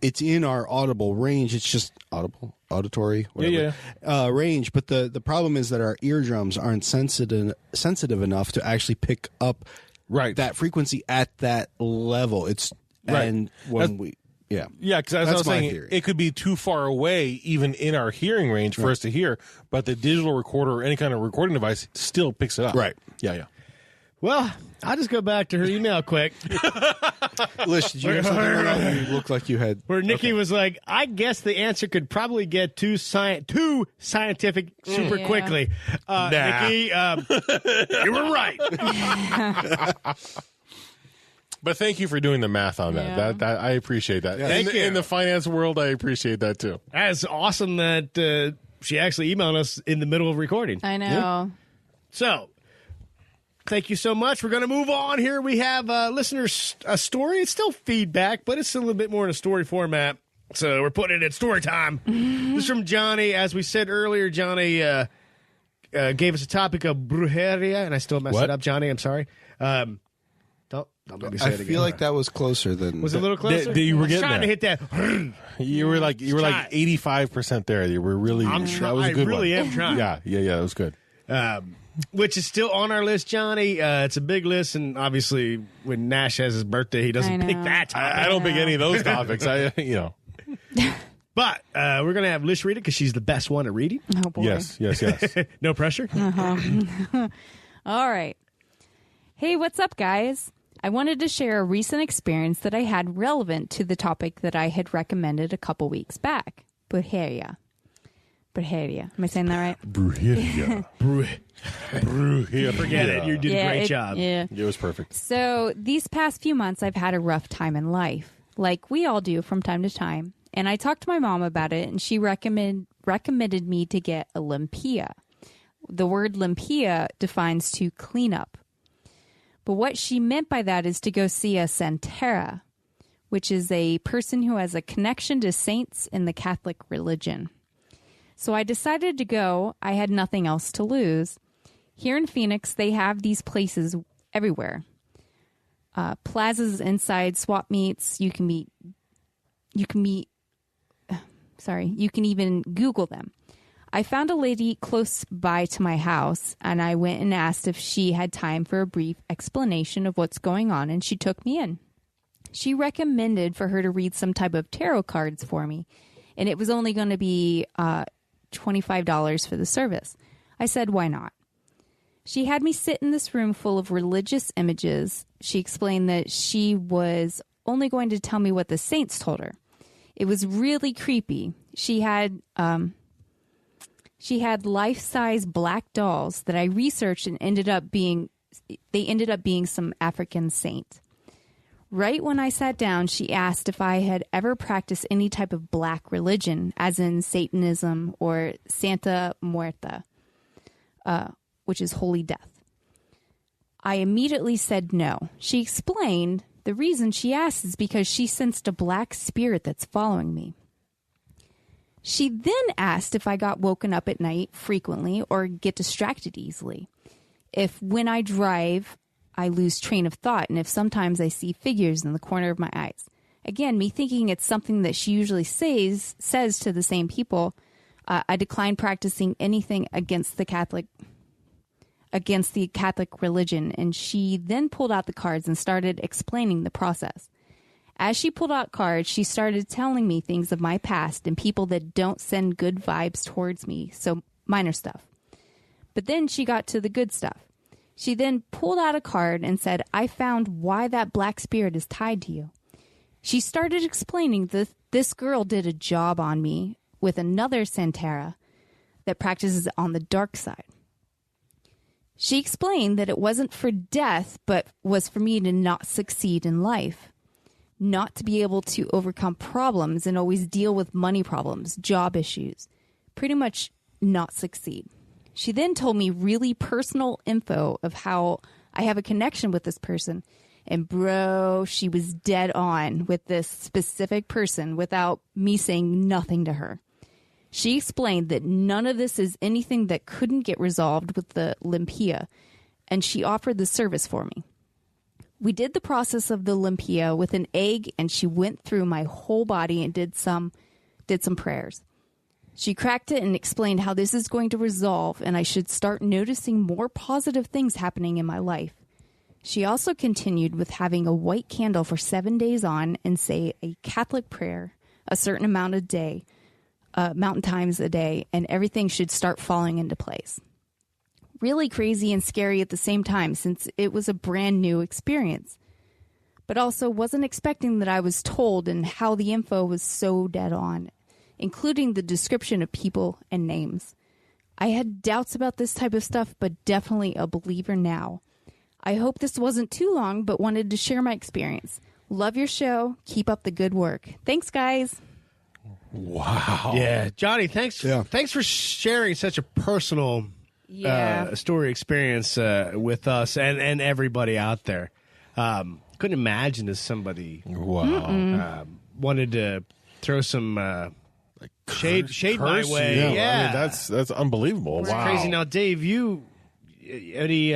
in our audible range. It's just auditory, whatever, range. But the problem is that our eardrums aren't sensitive enough to actually pick up that frequency at that level. And when because as I was saying, it could be too far away, even in our hearing range, for us to hear. But the digital recorder or any kind of recording device still picks it up. Right. Yeah. Well, I'll just go back to her email quick. Lish, did you have something you looked like you had? Where Nikki was like, I guess the answer could probably get too scientific super quickly. Nikki, you were right. But thank you for doing the math on that. Yeah. That I appreciate that. Yeah. Thank you. In the finance world, I appreciate that too. That's awesome that she actually emailed us in the middle of recording. I know. Yeah. So, thank you so much. We're going to move on here. We have listeners' a story. It's still feedback, but it's a little bit more in a story format. So we're putting it at story time. This is from Johnny. As we said earlier, Johnny gave us a topic of brujeria, and I still messed it up, Johnny. I'm sorry. Don't make me say it again. I feel like that was closer than. Was it a little closer? You were getting trying to hit that. You were like 85% there. You were really. I'm trying. I really am trying. Yeah. That was good. Which is still on our list, Johnny. It's a big list, and obviously, when Nash has his birthday, he doesn't pick that topic. I don't pick any of those topics. But we're gonna have Lish read it because she's the best one at reading. Oh boy. Yes. No pressure. All right. Hey, what's up, guys? I wanted to share a recent experience that I had relevant to the topic that I had recommended a couple weeks back. Brujeria. Am I saying that right? Brujeria. Forget it. You did a great job. Yeah. It was perfect. So these past few months, I've had a rough time in life, like we all do from time to time. And I talked to my mom about it, and she recommended me to get a limpia. The word limpia defines to clean up. But what she meant by that is to go see a santera, which is a person who has a connection to saints in the Catholic religion. So I decided to go. I had nothing else to lose. Here in Phoenix, they have these places everywhere. Plazas inside swap meets. You can even Google them. I found a lady close by to my house, and I went and asked if she had time for a brief explanation of what's going on, and she took me in. She recommended for her to read some type of tarot cards for me, and it was only going to be $25 for the service. I said, why not? She had me sit in this room full of religious images. She explained that she was only going to tell me what the saints told her. It was really creepy. She had life-size black dolls that I researched and ended up being some African saint. Right when I sat down, she asked if I had ever practiced any type of black religion, as in Satanism or Santa Muerta, which is holy death. I immediately said no. She explained the reason she asked is because she sensed a black spirit that's following me. She then asked if I got woken up at night frequently or get distracted easily. If when I drive, I lose train of thought, and if sometimes I see figures in the corner of my eyes. Again, me thinking it's something that she usually says to the same people, I declined practicing anything against the Catholic religion, and she then pulled out the cards and started explaining the process. As she pulled out cards, she started telling me things of my past and people that don't send good vibes towards me, so minor stuff. But then she got to the good stuff. She then pulled out a card and said, I found why that black spirit is tied to you. She started explaining that this girl did a job on me with another Santera that practices on the dark side. She explained that it wasn't for death, but was for me to not succeed in life. Not to be able to overcome problems and always deal with money problems, job issues. Pretty much not succeed. She then told me really personal info of how I have a connection with this person. And bro, she was dead on with this specific person without me saying nothing to her. She explained that none of this is anything that couldn't get resolved with the limpia, and she offered the service for me. We did the process of the limpia with an egg, and she went through my whole body and did some prayers. She cracked it and explained how this is going to resolve, and I should start noticing more positive things happening in my life. She also continued with having a white candle for 7 days on and say a Catholic prayer a certain amount times a day, and everything should start falling into place. Really crazy and scary at the same time, since it was a brand new experience. But also wasn't expecting that I was told and how the info was so dead on, including the description of people and names. I had doubts about this type of stuff, but definitely a believer now. I hope this wasn't too long, but wanted to share my experience. Love your show. Keep up the good work. Thanks, guys. Wow. Yeah. Johnny, thanks for sharing such a personal story experience with us and everybody out there. Couldn't imagine if somebody wanted to throw some shade my way. Yeah. I mean, that's unbelievable. It's wow. crazy. Now, Dave, you any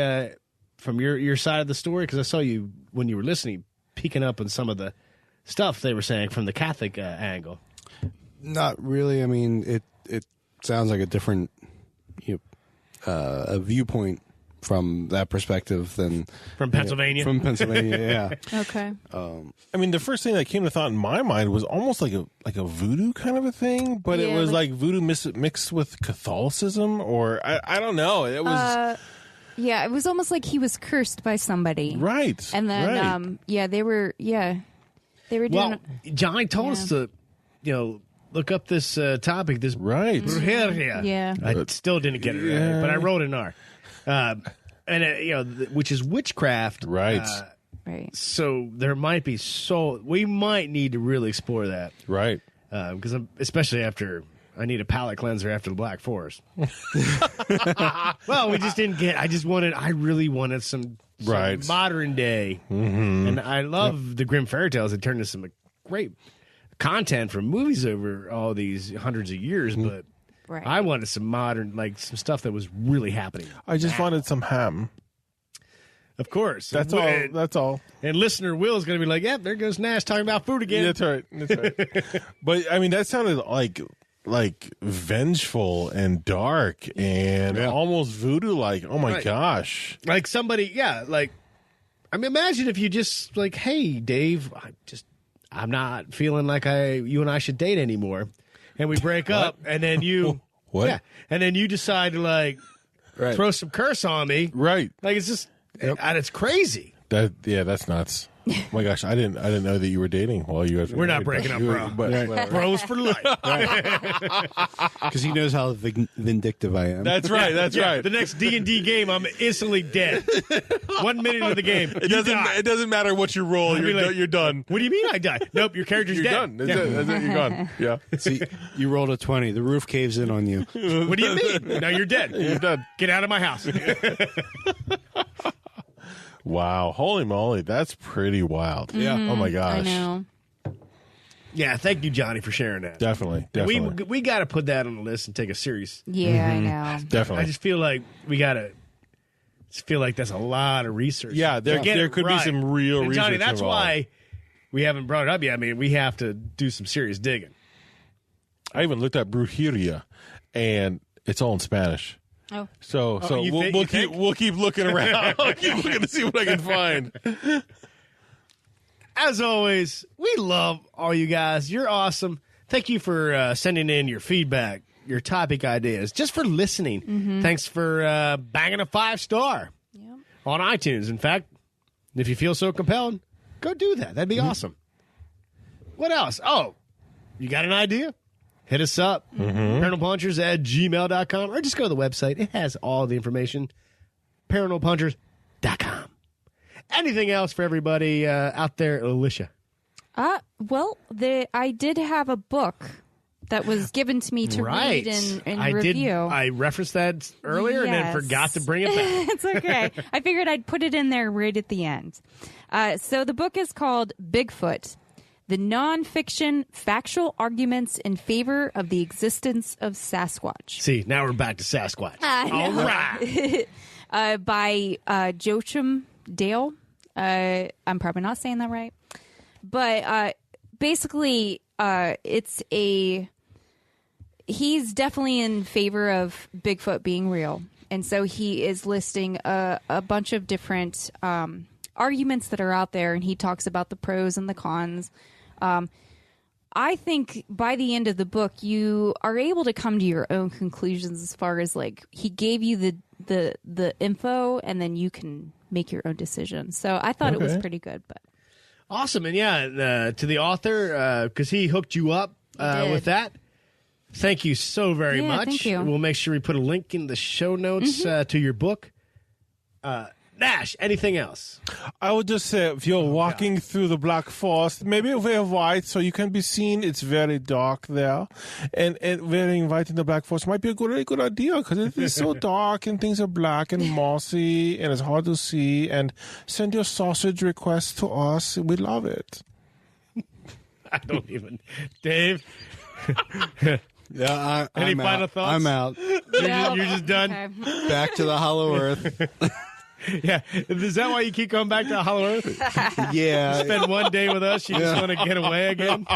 from your side of the story, because I saw you when you were listening peeking up on some of the stuff they were saying from the Catholic angle. Not really. I mean, it sounds like a different a viewpoint from that perspective than from Pennsylvania. From Pennsylvania, yeah. Okay. I mean, the first thing that came to thought in my mind was almost like a voodoo kind of a thing, but it was like voodoo mixed with Catholicism, or I don't know. It was. Yeah, it was almost like he was cursed by somebody, right? And then, they were doing. Well, Johnny told us to, look up this topic, this brujeria. Yeah. I still didn't get it right, but I wrote an R. Which is witchcraft. Right. Right. So there might be we might need to really explore that. Right. Because especially after I need a palate cleanser after the Black Forest. Well, we just didn't get, I really wanted some Right. Modern day. And I love the grim fairy tales that turned into some great content from movies over all these hundreds of years, but Right. I wanted some modern, like some stuff that was really happening. I just wanted some ham. Of course. That's all. That's all. And listener Will is going to be like, yep, there goes Nash talking about food again. That's right. That's right. But I mean, that sounded like vengeful and dark and almost voodoo-like. Oh my gosh! Like somebody, like I mean, imagine if you just like, hey, Dave, I'm not feeling like you and I should date anymore, and we break up, and then you, and then you decide to like throw some curse on me, right? Like it's just, and it's crazy. That's nuts. Oh my gosh, I didn't know that you were dating while you guys were We're not breaking up, bro. Bros for life. Because he knows how vindictive I am. That's right. That's right. The next D&D game, I'm instantly dead. 1 minute of the game, it doesn't matter what you roll. You're done. What do you mean I die? Nope, your character's dead. Done. That's it. You're gone. Yeah. See, you rolled a 20. The roof caves in on you. What do you mean? Now you're dead. You're done. Get out of my house. Wow. Holy moly. That's pretty wild. Yeah. Oh my gosh. I know. Yeah, thank you, Johnny, for sharing that. Definitely. We got to put that on the list and take a serious. Yeah, I know. Definitely. I just feel like we got to. Feel like that's a lot of research. Yeah, there could be some real and research Johnny, that's involved. why we haven't brought it up yet. I mean, we have to do some serious digging. I even looked at brujeria, and it's all in Spanish. Oh. So we'll keep looking around. I'll keep looking to see what I can find. As always, we love all you guys. You're awesome. Thank you for sending in your feedback, your topic ideas, just for listening. Thanks for banging a 5-star on iTunes. In fact, if you feel so compelled, go do that. That'd be awesome. What else? Oh, you got an idea? Hit us up, paranormalpunchers@gmail.com, or just go to the website. It has all the information, paranormalpunchers.com. Anything else for everybody out there, Alicia? Well, I did have a book that was given to me to read and review. I referenced that earlier and then forgot to bring it back. It's okay. I figured I'd put it in there right at the end. So the book is called Bigfoot, the nonfiction factual arguments in favor of the existence of Sasquatch. See, now we're back to Sasquatch. All right. By Joachim Dale. I'm probably not saying that right. But basically, he's definitely in favor of Bigfoot being real. And so he is listing a bunch of different arguments that are out there, and he talks about the pros and the cons. I think by the end of the book, you are able to come to your own conclusions as far as like he gave you the info, and then you can make your own decision. So I thought it was pretty good. But awesome, and to the author because he hooked you up with that. Thank you so very much. Thank you. We'll make sure we put a link in the show notes to your book. Nash, anything else? I would just say, if you're walking through the Black Forest, maybe wear white so you can be seen. It's very dark there. And wearing white in the Black Forest might be a really good idea because it is so dark and things are black and mossy and it's hard to see. And send your sausage request to us. We love it. I don't even. Dave? Yeah, Any I'm final out. thoughts? I'm out. You're just done? Okay. Back to the Hollow Earth. Yeah. Is that why you keep coming back to Hollow Earth? Yeah. Spend one day with us, you just want to get away again?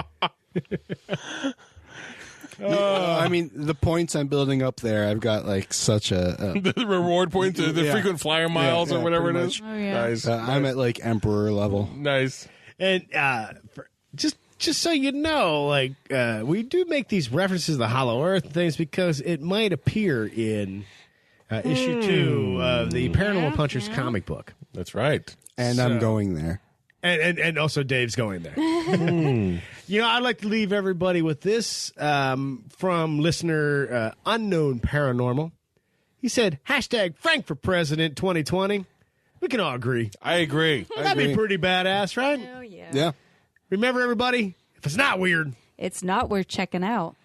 I mean, the points I'm building up there, I've got like such a The reward points, the frequent flyer miles or whatever it pretty is. much. Oh, yeah. Nice. I'm at like Emperor level. Nice. And just so you know, like we do make these references to the Hollow Earth things because it might appear in issue 2 of the Paranormal Punchers comic book. That's right. And I'm going there. And also Dave's going there. You know, I'd like to leave everybody with this from listener Unknown Paranormal. He said, #Frank for President 2020. We can all agree. I agree. That'd be pretty badass, right? Oh, yeah. Yeah. Remember, everybody, if it's not weird, It's not worth checking out.